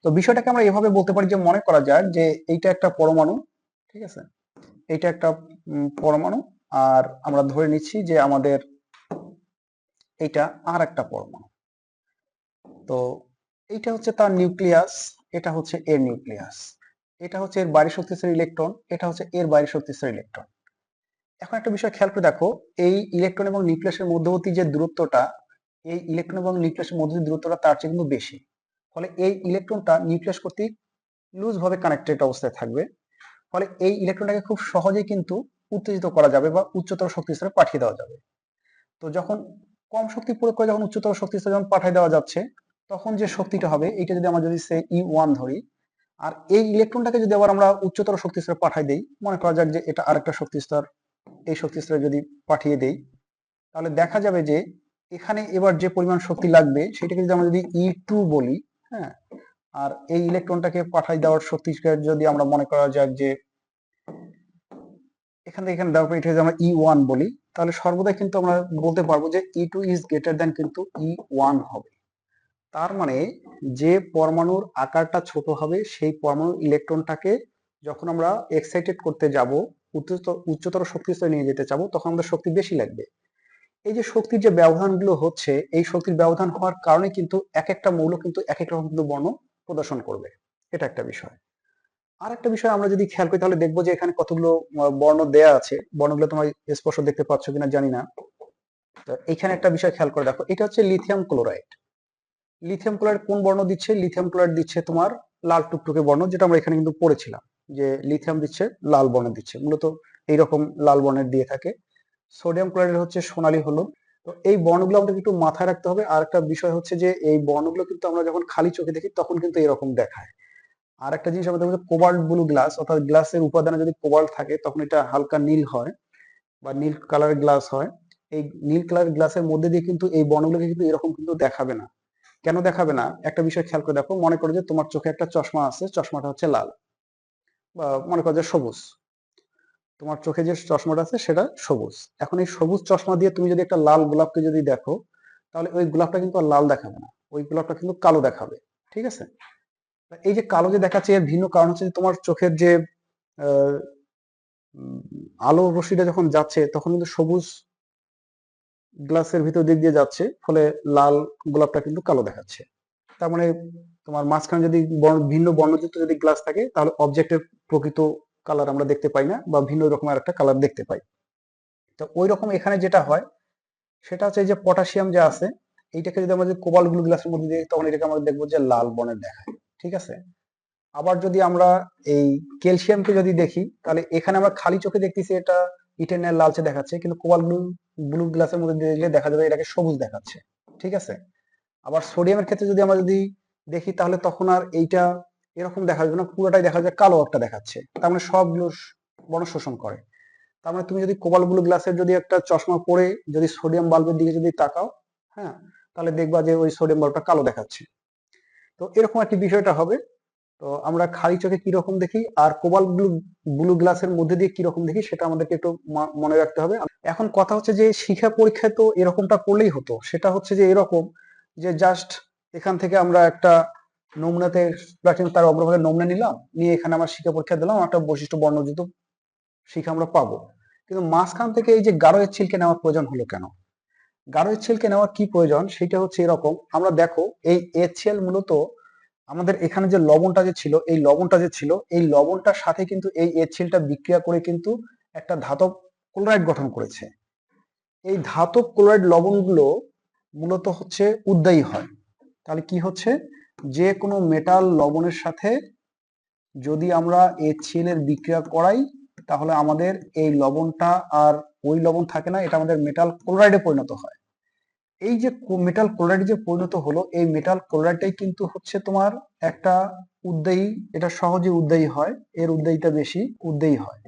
তো বিষয়টাকে আমরা এভাবে বলতে পারি যে মনে করা যায় যে এইটা একটা পরমাণু, ঠিক আছে, এইটা একটা পরমাণু, আর আমরা ধরে নিচ্ছি যে আমাদের এইটা আর একটা পরমাণু। তো এইটা হচ্ছে তার নিউক্লিয়াস, এটা হচ্ছে এর নিউক্লিয়াস, এটা হচ্ছে এর বাইরের শক্তিস্তর ইলেকট্রন, এটা হচ্ছে এর বাইরের শক্তিস্তর ইলেকট্রন। এখন একটা বিষয় খেয়াল করে দেখো, এই ইলেকট্রন এবং নিউক্লিয়াসের মধ্যবর্তী যে দূরত্বটা, এই ইলেকট্রন এবং নিউক্লিয়াসের মধ্যবর্তী দূরত্বটা তার চেয়ে কিন্তু বেশি। ফলে এই ইলেকট্রনটা নিউক্লিয়াস কর্তৃক লুজ ভাবে কানেক্টেড অবস্থায় থাকবে। ফলে এই ইলেকট্রনটাকে খুব সহজেই কিন্তু উত্তেজিত করা যাবে বা উচ্চতর শক্তি স্তরে পাঠিয়ে দেওয়া যাবে। তো যখন কম শক্তি প্রয়োগ করে যখন উচ্চতর শক্তি স্তরে যখন পাঠিয়ে দেওয়া যাচ্ছে তখন যে শক্তিটা হবে এইটা যদি আমরা যদি সে E1 ধরি, আর এই ইলেকট্রনটাকে যদি আবার আমরা উচ্চতর শক্তি স্তরে পাঠিয়ে দেই, মনে করা যাক যে এটা আরেকটা শক্তি স্তর, এই শক্তি স্তরে যদি পাঠিয়ে দেই তাহলে দেখা যাবে যে এখানে এবার যে পরিমাণ শক্তি লাগবে সেটাকে যদি আমরা যদি E2 বলি, হ্যাঁ, আর এই ইলেকট্রনটাকে পাঠাই দেওয়ার শক্তিকে যদি আমরা মনে করা যাক যে এখান থেকে এখানে দেওয়ার পর এটা যদি আমরা E1 বলি তাহলে সর্বদাই কিন্তু আমরা বলতে পারবো যে E2 ইজ গ্রেটার দ্যান কিন্তু E1 হবে। তার মানে যে পরমাণুর আকারটা ছোট হবে সেই পরমাণুর ইলেকট্রনটাকে যখন আমরা এক্সাইটেড করতে যাব, উচ্চতর শক্তি স্তরে নিয়ে যেতে চাবো তখন আমাদের শক্তি বেশি লাগবে। এই যে শক্তির যে ব্যবধানগুলো হচ্ছে এই শক্তির ব্যবধান হওয়ার কারণে কিন্তু এক একটা মৌল কিন্তু এক এক রকম কিন্তু বর্ণ প্রদর্শন করবে। এটা একটা বিষয়। আর একটা বিষয় আমরা যদি খেয়াল করি তাহলে দেখবো যে এখানে কতগুলো বর্ণ দেয়া আছে, বর্ণগুলো তোমার স্পষ্ট দেখতে পাচ্ছ কিনা জানি না। তো এখানে একটা বিষয় খেয়াল করে দেখো, এটা হচ্ছে লিথিয়াম ক্লোরাইড। লিথিয়াম ক্লোরাইড কোন বর্ণ দিচ্ছে? লিথিয়াম ক্লোরাইড দিচ্ছে তোমার লাল টুকটুকে বর্ণ, যেটা আমরা এখানে কিন্তু পড়েছিলাম যে লিথিয়াম দিচ্ছে লাল বর্ণ দিচ্ছে, মূলত এইরকম লাল বর্ণের দিয়ে থাকে। সোডিয়াম ক্লোরাইড হচ্ছে সোনালী হলুদ। তো এই বর্ণগুলো আমাদের একটু মাথায় রাখতে হবে। আর একটা বিষয় হচ্ছে যে এই বর্ণগুলো কিন্তু আমরা যখন খালি চোখে দেখি তখন কিন্তু এরকম দেখায়। আর একটা জিনিস আমরা দেখবো, কোবাল্ট ব্লু গ্লাস, অর্থাৎ গ্লাসের উপাদানে যদি কোবাল্ট থাকে তখন এটা হালকা নীল হয় বা নীল কালারের গ্লাস হয়। এই নীল কালারের গ্লাসের মধ্যে দিয়ে কিন্তু এই বর্ণগুলোকে কিন্তু এরকম কিন্তু দেখাবে না। কেন দেখাবে না? একটা বিষয় খেয়াল করে দেখো, মনে করো যে তোমার চোখে একটা চশমা আছে, চশমাটা হচ্ছে লাল, বা মনে করো যে সবুজ। তোমার চোখে যে চশমাটা আছে সেটা সবুজ। এখন এই সবুজ চশমা দিয়ে তুমি যদি একটা লাল গোলাপকে যদি দেখো, তাহলে ওই গোলাপটা কিন্তু আর লাল দেখাবে না, ওই গোলাপটা কিন্তু কালো দেখাবে। ঠিক আছে? এই যে কালো যে দেখাচ্ছে, এর ভিন্ন কারণ হচ্ছে যে তোমার চোখের যে আহ, আলো রশ্মিটা যখন যাচ্ছে তখন কিন্তু সবুজ গ্লাসের ভিতর দিক দিয়ে যাচ্ছে, ফলে লাল গোলাপটা কিন্তু কালো দেখাচ্ছে। তার মানে তোমার মাঝখানে যদি ভিন্ন বর্ণযুক্ত যদি গ্লাস থাকে তাহলে অবজেক্টের প্রকৃত কালার আমরা দেখতে পাই না, বা ভিন্ন রকমের একটা কালার দেখতে পাই। তো ওই রকম এখানে যেটা হয় সেটা হচ্ছে এই যে পটাশিয়াম যে আছে, এইটাকে যদি আমরা যদি কোবাল্ট ব্লু গ্লাসের মধ্যে দিই তখন এটাকে আমরা দেখবো যে লাল বর্ণের দেখায়। ঠিক আছে? আবার যদি আমরা এই ক্যালসিয়ামকে যদি দেখি তাহলে এখানে আমরা খালি চোখে দেখতেছি এটা ইটারনাল লালচে দেখাচ্ছে, কিন্তু কোবাল্ট ব্লু ব্লু গ্লাসের মধ্যে দেখলে দেখা যাবে এটাকে সবুজ দেখাচ্ছে। ঠিক আছে? আবার সোডিয়ামের ক্ষেত্রে যদি আমরা যদি দেখি তাহলে তখন আর এইটা এরকম দেখা যাবে না, পুরোটাই দেখা যায় কালো একটা দেখাচ্ছে। তার মানে সবগুলো বর্ণ শোষণ করে। তার মানে তুমি যদি কোবাল্ট ব্লু গ্লাসের যদি একটা চশমা পরে যদি সোডিয়াম বাল্বের দিকে যদি তাকাও, হ্যাঁ, তাহলে দেখবা যে ওই সোডিয়াম বাল্বটা কালো দেখাচ্ছে। তো এরকম একটি বিষয়টা হবে। তো আমরা খালি চোখে কি রকম দেখি আর কোবাল্ট ব্লু ব্লু গ্লাসের মধ্যে দিয়ে কি রকম দেখি সেটা আমাদেরকে একটু মনে রাখতে হবে। এখন কথা হচ্ছে যে শিক্ষা পরীক্ষায় তো এরকমটা করলেই হতো, সেটা হচ্ছে যে এরকম যে জাস্ট এখান থেকে আমরা একটা নমুনাতে প্লাটিনাম তার অগ্রভাগের নমুনা নিলাম, নিয়ে এখানে আমরা শিক্ষা পরীক্ষা দিলাম, একটা বৈশিষ্ট্য বর্ণযুক্ত শিক্ষা আমরা পাবো। কিন্তু মাঝখান থেকে এই যে গাঢ় এর ছিলকে নেওয়ার প্রয়োজন হলো কেন? গাঢ় এর ছিলকে নেওয়ার কি প্রয়োজন সেটা হচ্ছে এরকম, আমরা দেখো এই HCl মূলত আমাদের এখানে যে লবণটা যে ছিল, এই লবণটা যে ছিল এই লবণটার সাথে কিন্তু এই HCl বিক্রিয়া করে কিন্তু একটা ধাতব ক্লোরাইড গঠন করেছে। এই ধাতব ক্লোরাইড লবণগুলো মূলত হচ্ছে উদ্বায়ী হয়। তাহলে কি হচ্ছে, যে কোনো মেটাল লবণের সাথে যদি আমরা HCl এর বিক্রিয়া করাই তাহলে আমাদের এই লবণটা আর ওই লবণ থাকে না, এটা আমাদের মেটাল ক্লোরাইডে পরিণত হয়। এই যে মেটাল ক্লোরাইড যে পরিণত হলো, এই মেটাল ক্লোরাইডটাই কিন্তু হচ্ছে তোমার একটা উদ্বায়ী, এটা সহজে উদ্বায়ী হয়, এর উদ্বায়ীটা বেশি উদ্বায়ী হয়।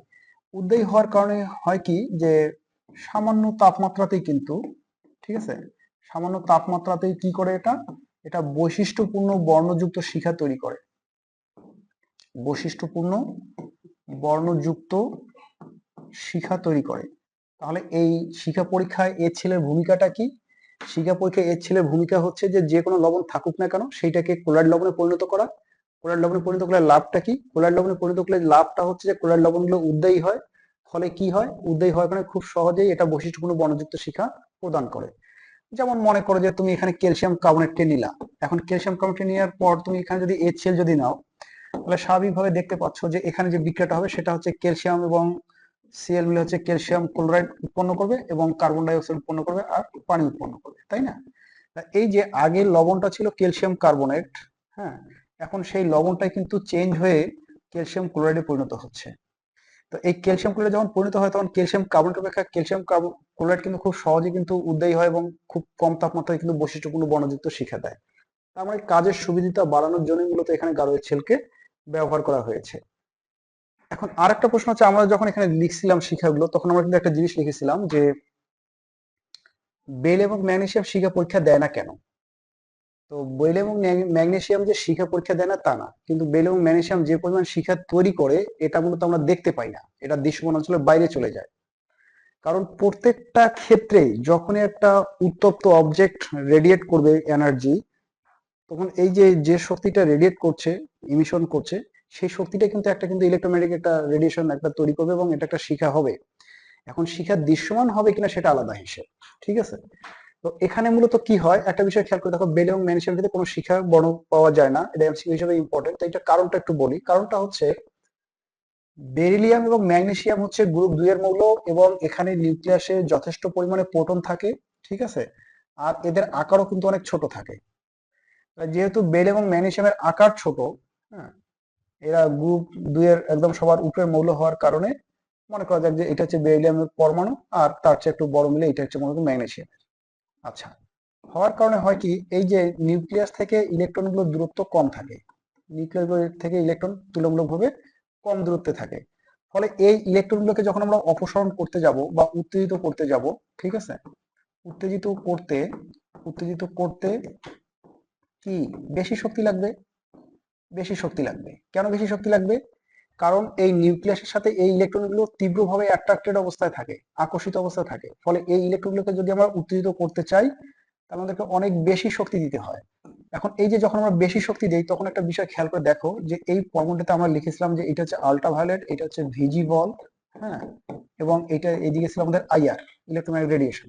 উদ্বায়ী হওয়ার কারণে হয় কি যে সামান্য তাপমাত্রাতেই কিন্তু, ঠিক আছে, সামান্য তাপমাত্রাতেই কি করে এটা, এটা বৈশিষ্ট্যপূর্ণ বর্ণযুক্ত শিখা তৈরি করে। বৈশিষ্ট্যপূর্ণ বর্ণযুক্ত শিখা তৈরি করে। তাহলে এই শিখা পরীক্ষায় এর ছেলের ভূমিকাটা কি? শিখা পরীক্ষায় এর ছেলের ভূমিকা হচ্ছে যে যে কোনো লবণ থাকুক না কেন সেইটাকে ক্লোরাইড লবণে পরিণত করা। ক্লোরাইড লবণে পরিণত করলে লাভটা কি? ক্লোরাইড লবণে পরিণত করলে লাভটা হচ্ছে যে ক্লোরাইড লবণগুলো উদ্বায়ী হয়। ফলে কি হয়, উদ্বায়ী হওয়ার কারণে খুব সহজেই এটা বৈশিষ্ট্যপূর্ণ বর্ণযুক্ত শিখা প্রদান করে। যেমন মনে করো যে তুমি এখানে ক্যালসিয়াম কার্বনেটকে নিলা, এখন ক্যালসিয়াম কার্বনেট নেওয়ার পর তুমি এখানে যদি HCl যদি নাও, তাহলে স্বাভাবিকভাবে দেখতে পাচ্ছ যে এখানে যে বিক্রিয়াটা হবে সেটা হচ্ছে ক্যালসিয়াম এবং Cl মিলে হচ্ছে ক্যালসিয়াম ক্লোরাইড উৎপন্ন করবে এবং কার্বন ডাই অক্সাইড উৎপন্ন করবে আর পানি উৎপন্ন করবে, তাই না? এই যে আগের লবণটা ছিল ক্যালসিয়াম কার্বনেট, হ্যাঁ, এখন সেই লবণটাই কিন্তু চেঞ্জ হয়ে ক্যালসিয়াম ক্লোরাইডে পরিণত হচ্ছে। তো এই ক্যালসিয়াম ক্লোরাইড যখন পরিণত হয় তখন ক্যালসিয়াম কার্বনেট অপেক্ষা ক্যালসিয়াম ক্লোরাইড কিন্তু খুব সহজে কিন্তু উদ্বায়ী হয় এবং খুব কম তাপমাত্রায় কিন্তু বৈশিষ্ট্যপূর্ণ বর্ণযুক্ত শিখা দেয়। তার মানে কাজের সুবিধাটা বাড়ানোর জন্য মূলত এখানে গাঢ় ছেলকে ব্যবহার করা হয়েছে। এখন আর একটা প্রশ্ন হচ্ছে, আমরা যখন এখানে লিখছিলাম শিখাগুলো তখন আমরা কিন্তু একটা জিনিস লিখেছিলাম যে বেল এবং ম্যাগনেসিয়াম শিখা পরীক্ষা দেয় না কেন? তো বেল এবং ম্যাগনেসিয়াম যে শিখা পরীক্ষা দেয় না তা না, কিন্তু বেল এবং ম্যাগনেসিয়াম যে পরিমাণ শিখা তৈরি করে এটা মূলত আমরা দেখতে পাই না, এটা দৃশ্যমান অঞ্চলের বাইরে চলে যায়। কারণ প্রত্যেকটা ক্ষেত্রে যখনই একটা উত্তপ্ত অবজেক্ট রেডিয়েট করবে এনার্জি, তখন এই যে যে শক্তিটা রেডিয়েট করছে, ইমিশন করছে, সেই শক্তিটা কিন্তু একটা কিন্তু ইলেকট্রোম্যাগনেটিক একটা রেডিয়েশন একটা তৈরি করবে এবং এটা একটা শিখা হবে। এখন শিখা দৃশ্যমান হবে কিনা সেটা আলাদা হিসেব। ঠিক আছে? তো এখানে মূলত কি হয়, একটা বিষয় খেয়াল করে দেখো, বেল এবং ম্যাগনেসিয়াম কিন্তু কোনো শিখা বর্ণ পাওয়া যায় না, এটা এমসিকিউ হিসেবে ইম্পর্টেন্ট। তো এটা কারণটা একটু বলি। কারণটা হচ্ছে বেরিলিয়াম এবং ম্যাগনেসিয়াম হচ্ছে গ্রুপ 2 এর মৌল এবং এখানে নিউক্লিয়াসে যথেষ্ট পরিমাণে প্রোটন থাকে, ঠিক আছে। আর এদের আকারও কিন্তু অনেক ছোট থাকে। যেহেতু বেরিলিয়াম এবং ম্যাগনেসিয়ামের আকার ছোট, হ্যাঁ, এরা গ্রুপ 2 এর একদম সবার উপরের মৌল হওয়ার কারণে মনে করা যাক যে এটা হচ্ছে বেরিলিয়ামের পরমাণু, আর তার চেয়ে একটু বড় মিলে এটা হচ্ছে মূলত ম্যাগনেসিয়াম। আচ্ছা, হওয়ার কারণে হয় কি, এই যে নিউক্লিয়াস থেকে ইলেকট্রনগুলোর দূরত্ব কম থাকে, নিউক্লিয়াস থেকে ইলেকট্রন তুলনামূলকভাবে কম দূরত্বে থাকে। ফলে এই ইলেকট্রনগুলোকে যখন আমরা অপসারণ করতে যাব বা উত্তেজিত করতে যাব, ঠিক আছে, উত্তেজিত করতে উত্তেজিত করতে কি বেশি শক্তি লাগবে? বেশি শক্তি লাগবে। কেন বেশি শক্তি লাগবে? কারণ এই নিউক্লিয়াসের সাথে এই ইলেকট্রনগুলো তীব্রভাবে অ্যাট্রাক্টেড অবস্থায় থাকে, আকর্ষিত অবস্থায় থাকে। ফলে এই ইলেকট্রনগুলোকে যদি আমরা উত্তেজিত করতে চাই, তাহলে আমাদেরকে অনেক বেশি শক্তি দিতে হয়। এখন এই যে যখন আমরা বেশি শক্তি দেই, তখন একটা বিষয় খেয়াল করে দেখো যে এই ফর্মুলাতে আমরা লিখেছিলাম যে এটা হচ্ছে আল্ট্রাভায়োলেট, এটা হচ্ছে ভিজিবল, হ্যাঁ, এবং এটা এদিকে ছিল আমাদের আইআর, ইলেকট্রোম্যাগনেটিক রেডিয়েশন।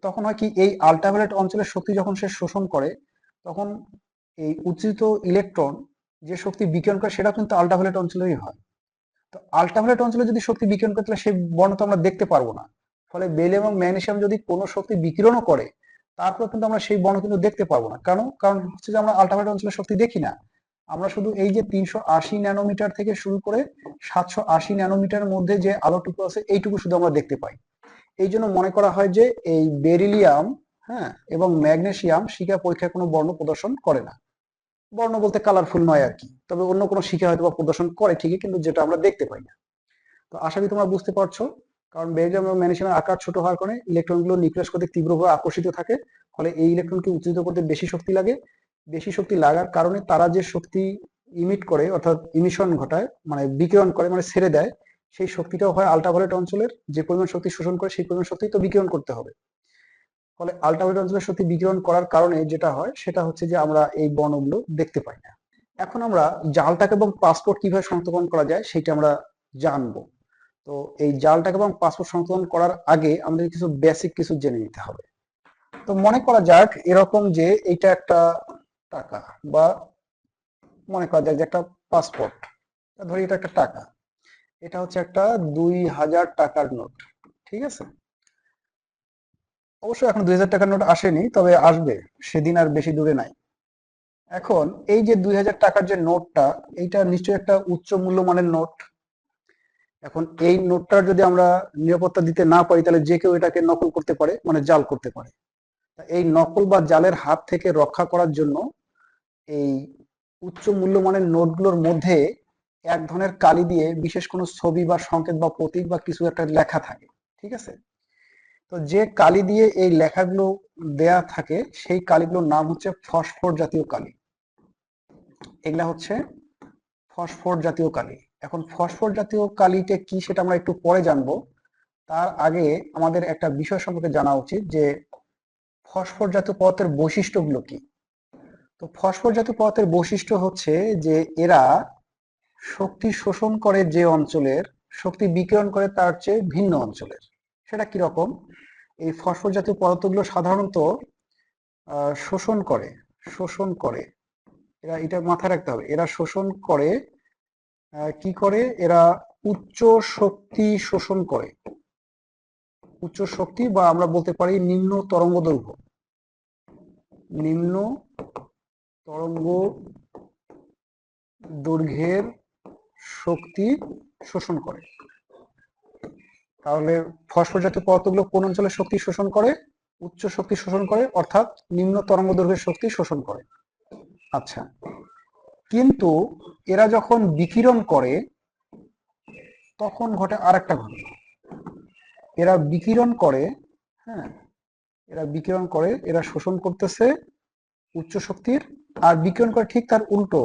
তখন হয় কি, এই আল্ট্রাভায়োলেট অঞ্চলের শক্তি যখন সে শোষণ করে, তখন এই উচ্চিত ইলেকট্রন যে শক্তি বিকিরণ করে সেটা কিন্তু আল্ট্রাভায়োলেট অঞ্চলেই হয়। তো আল্ট্রাভায়োলেট অঞ্চলে যদি শক্তি বিকিরণ করে, তাহলে সেই বর্ণ তো আমরা দেখতে পারবো না। ফলে বেল এবং ম্যাগনেসিয়াম যদি কোনো শক্তি বিকিরণও করে, তারপর কিন্তু আমরা সেই বর্ণ কিন্তু দেখতে পারবো না। কারণ কারণ হচ্ছে যে আমরা আল্ট্রাভায়োলেট অঞ্চলের শক্তি দেখি না। আমরা শুধু এই যে 380 ন্যানোমিটার থেকে শুরু করে 780 ন্যানোমিটারের মধ্যে যে আলোটুকু আছে, এইটুকু শুধু আমরা দেখতে পাই। এই জন্য মনে করা হয় যে এই বেরিলিয়াম, হ্যাঁ, এবং ম্যাগনেসিয়াম শিখা পরীক্ষায় কোনো বর্ণ প্রদর্শন করে না। বর্ণ বলতে কালারফুল নয় আর কি, তবে অন্য কোনো শিখা হয়তো বা প্রদর্শন করে ঠিকই, কিন্তু যেটা আমরা দেখতে পাই না। তো আশা করি তোমরা বুঝতে পারছো। কারণ বেরিলিয়াম এবং ম্যাগনেসিয়ামের আকার ছোট হওয়ার কারণে ইলেকট্রনগুলো নিউক্লিয়াস কর্তৃক তীব্রভাবে আকর্ষিত থাকে। ফলে এই ইলেকট্রনকে উত্তেজিত করতে বেশি শক্তি লাগে। বেশি শক্তি লাগার কারণে তারা যে শক্তি ইমিট করে, অর্থাৎ ইমিশন ঘটায়, মানে বিকিরণ করে, মানে ছেড়ে দেয়, সেই শক্তিটাও হয় আল্ট্রাভায়োলেট অঞ্চলের। যে পরিমাণ শক্তি শোষণ করে সেই পরিমাণ শক্তি তো বিকিরণ করতে হবে। ফলে আল্ট্রাভায়োলেট অঞ্চলের শক্তি বিকিরণ করার কারণে যেটা হয় সেটা হচ্ছে যে আমরা এই বর্ণগুলো দেখতে পাই না। এখন আমরা জালটাকে এবং পাসপোর্ট কিভাবে শনাক্তকরণ করা যায় সেটা আমরা জানবো। তো এই জালটাকে এবং পাসপোর্ট সংশোধন করার আগে আমাদের কিছু বেসিক কিছু জেনে নিতে হবে। তো মনে করা যাক এরকম যে এইটা একটা টাকা, বা মনে করা যাক যে একটা পাসপোর্ট, ধরি এটা একটা টাকা, এটা হচ্ছে একটা 2000 টাকার নোট, ঠিক আছে। অবশ্যই এখন 2000 টাকার নোট আসেনি, তবে আসবে, সেদিন আর বেশি দূরে নাই। এখন এই যে 2000 টাকার যে নোটটা, এইটা নিশ্চয়ই একটা উচ্চ মূল্যমানের নোট। এখন এই নোটটার যদি আমরা নিরাপত্তা দিতে না পারি, তাহলে যে কেউ এটাকে নকল করতে পারে, মানে জাল করতে পারে। এই নকল বা জালের হাত থেকে রক্ষা করার জন্য এই উচ্চ মূল্যমানের নোটগুলোর মধ্যে এক ধরনের কালি দিয়ে বিশেষ কোনো ছবি বা সংকেত বা প্রতীক বা কিছু একটা লেখা থাকে, ঠিক আছে। তো যে কালি দিয়ে এই লেখাগুলো দেয়া থাকে, সেই কালিগুলোর নাম হচ্ছে ফসফর জাতীয় কালি। এগুলা হচ্ছে ফসফর জাতীয় কালি। এখন ফসফর জাতীয় কালিটা কি সেটা আমরা একটু পরে জানবো। তার আগে আমাদের একটা বিষয় সম্পর্কে জানা উচিত যে ফসফর জাতীয় পদার্থের বৈশিষ্ট্যগুলো কি। তো ফসফর জাতীয় পদার্থের বৈশিষ্ট্য হচ্ছে যে এরা শক্তি শোষণ করে যে অঞ্চলের, শক্তি বিকিরণ করে তার চেয়ে ভিন্ন অঞ্চলের। সেটা কিরকম? এই ফসফর জাতীয় পদার্থগুলো সাধারণত শোষণ করে এরা, এটা মাথায় রাখতে হবে, এরা শোষণ করে। কি করে এরা? উচ্চ শক্তি শোষণ করে। উচ্চ শক্তি, বা আমরা বলতে পারি নিম্ন তরঙ্গ দৈর্ঘ্য, নিম্ন তরঙ্গ দৈর্ঘ্যের শক্তি শোষণ করে। তাহলে ফসফর জাতীয় পদার্থগুলো কোন অঞ্চলে শক্তি শোষণ করে? উচ্চ শক্তি শোষণ করে, অর্থাৎ নিম্ন তরঙ্গ দৈর্ঘ্যের শক্তি শোষণ করে। আচ্ছা, কিন্তু এরা যখন বিকিরণ করে, তখন ঘটে আর একটা ঘটনা। এরা বিকিরণ করে, হ্যাঁ, এরা বিকিরণ করে, এরা শোষণ করতেছে উচ্চ শক্তির, আর বিকিরণ করে ঠিক তার উল্টো,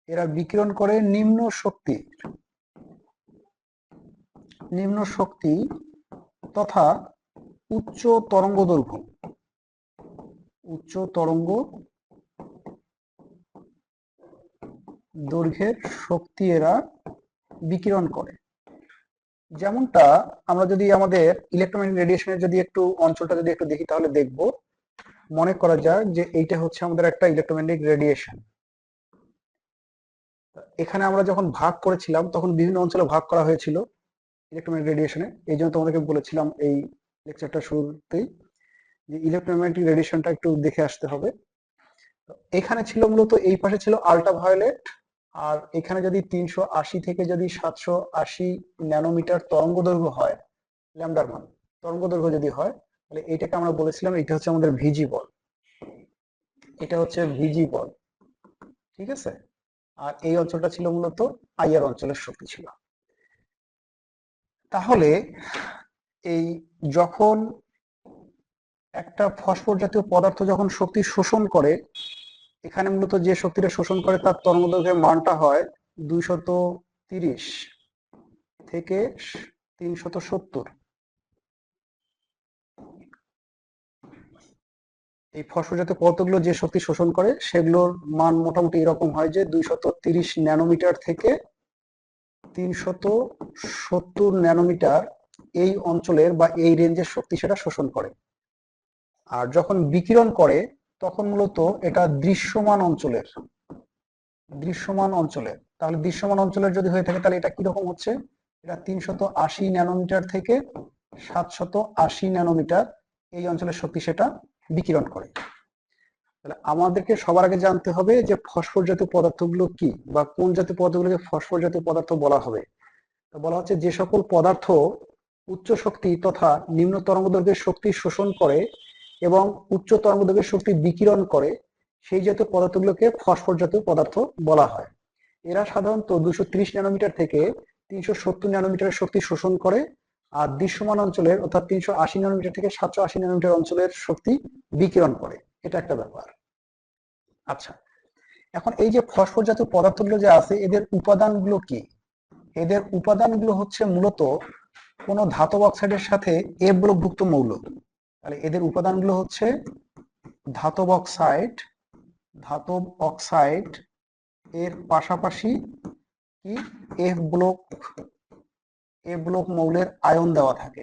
এরা বিকিরণ করে নিম্ন শক্তি তথা উচ্চ তরঙ্গ দৈর্ঘ্য, উচ্চ তরঙ্গ দৈর্ঘ্যের শক্তি এরা বিকিরণ করে। যেমনটা আমরা যদি আমাদের ইলেকট্রোম্যাগনেটিক রেডিয়েশনের যদি একটু অঞ্চলটা যদি একটু দেখি, তাহলে দেখব, মনে করা যাক যে এইটা হচ্ছে আমাদের একটা ইলেকট্রোম্যাগনেটিক রেডিয়েশন। এখানে আমরা যখন ভাগ করেছিলাম তখন বিভিন্ন অঞ্চলে ভাগ করা হয়েছিল ইলেকট্রোম্যাগনেটিক রেডিয়েশনে। এই জন্য তোমাদেরকে বলেছিলাম এই লেকচারটা শুরুতেই যে ইলেকট্রোম্যাগনেটিক রেডিয়েশনটা একটু দেখে আসতে হবে। এখানে ছিল মূলত এই পাশে ছিল আল্ট্রাভায়োলেট, আর এখানে যদি 380 থেকে যদি 780 ন্যানোমিটার তরঙ্গ দৈর্ঘ্য হয়, ল্যামডার মান তরঙ্গ দৈর্ঘ্য যদি হয়, তাহলে এটাকে আমরা বলেছিলাম এটা হচ্ছে আমাদের ভিজি বল, এটা হচ্ছে ভিজি বল, ঠিক আছে। আর এই অঞ্চলটা ছিল মূলত আইআর অঞ্চলের শক্তি ছিল। তাহলে এই যখন একটা ফসফর জাতীয় পদার্থ যখন শক্তি শোষণ করে, এখানে মূলত যে শক্তিটা শোষণ করে তার তরঙ্গদৈর্ঘ্যের মানটা হয় 230 থেকে 370। এই ফসফর জাতীয় পদার্থগুলো যে শক্তি শোষণ করে সেগুলোর মান মোটামুটি এরকম হয় যে 230 ন্যানোমিটার থেকে 370 ন্যানোমিটার এই অঞ্চলের বা এই রেঞ্জের শক্তি সেটা শোষণ করে। আর যখন বিকিরণ করে তখন মূলত এটা দৃশ্যমান অঞ্চলের, তাহলে দৃশ্যমান অঞ্চলের যদি হয়ে থাকে তাহলে এটা কিরকম হচ্ছে, এটা 380 ন্যানোমিটার থেকে 780 ন্যানোমিটার এই অঞ্চলের শক্তি সেটা বিকিরণ করে। তাহলে আমাদেরকে সবার আগে জানতে হবে যে ফসফর জাতীয় পদার্থগুলো কি, বা কোন জাতীয় পদার্থগুলোকে ফসফর জাতীয় পদার্থ বলা হবে। তো বলা হচ্ছে যে সকল পদার্থ উচ্চ শক্তি তথা নিম্ন তরঙ্গদৈর্ঘ্যের শক্তি শোষণ করে এবং উচ্চ তরঙ্গদৈর্ঘ্যের শক্তি বিকিরণ করে, সেই জাতীয় পদার্থগুলোকে ফসফর জাতীয় পদার্থ বলা হয়। এরা সাধারণত 230 ন্যানোমিটার থেকে 370 ন্যানোমিটারের শক্তি শোষণ করে, আর দৃশ্যমান অঞ্চলের অর্থাৎ 380 ন্যানোমিটার থেকে 780 ন্যানোমিটার অঞ্চলের শক্তি বিকিরণ করে। এটা একটা ব্যাপার। আচ্ছা, এখন এই যে ফসফর জাতীয় পদার্থগুলো যে আছে এদের উপাদানগুলো কি? এদের উপাদানগুলো হচ্ছে মূলত কোনো ধাতব অক্সাইডের সাথে এ ব্লকভুক্ত মৌল। তাহলে এদের উপাদানগুলো হচ্ছে ধাতব অক্সাইড এর পাশাপাশি কি এফ ব্লক মৌলের আয়ন দেওয়া থাকে,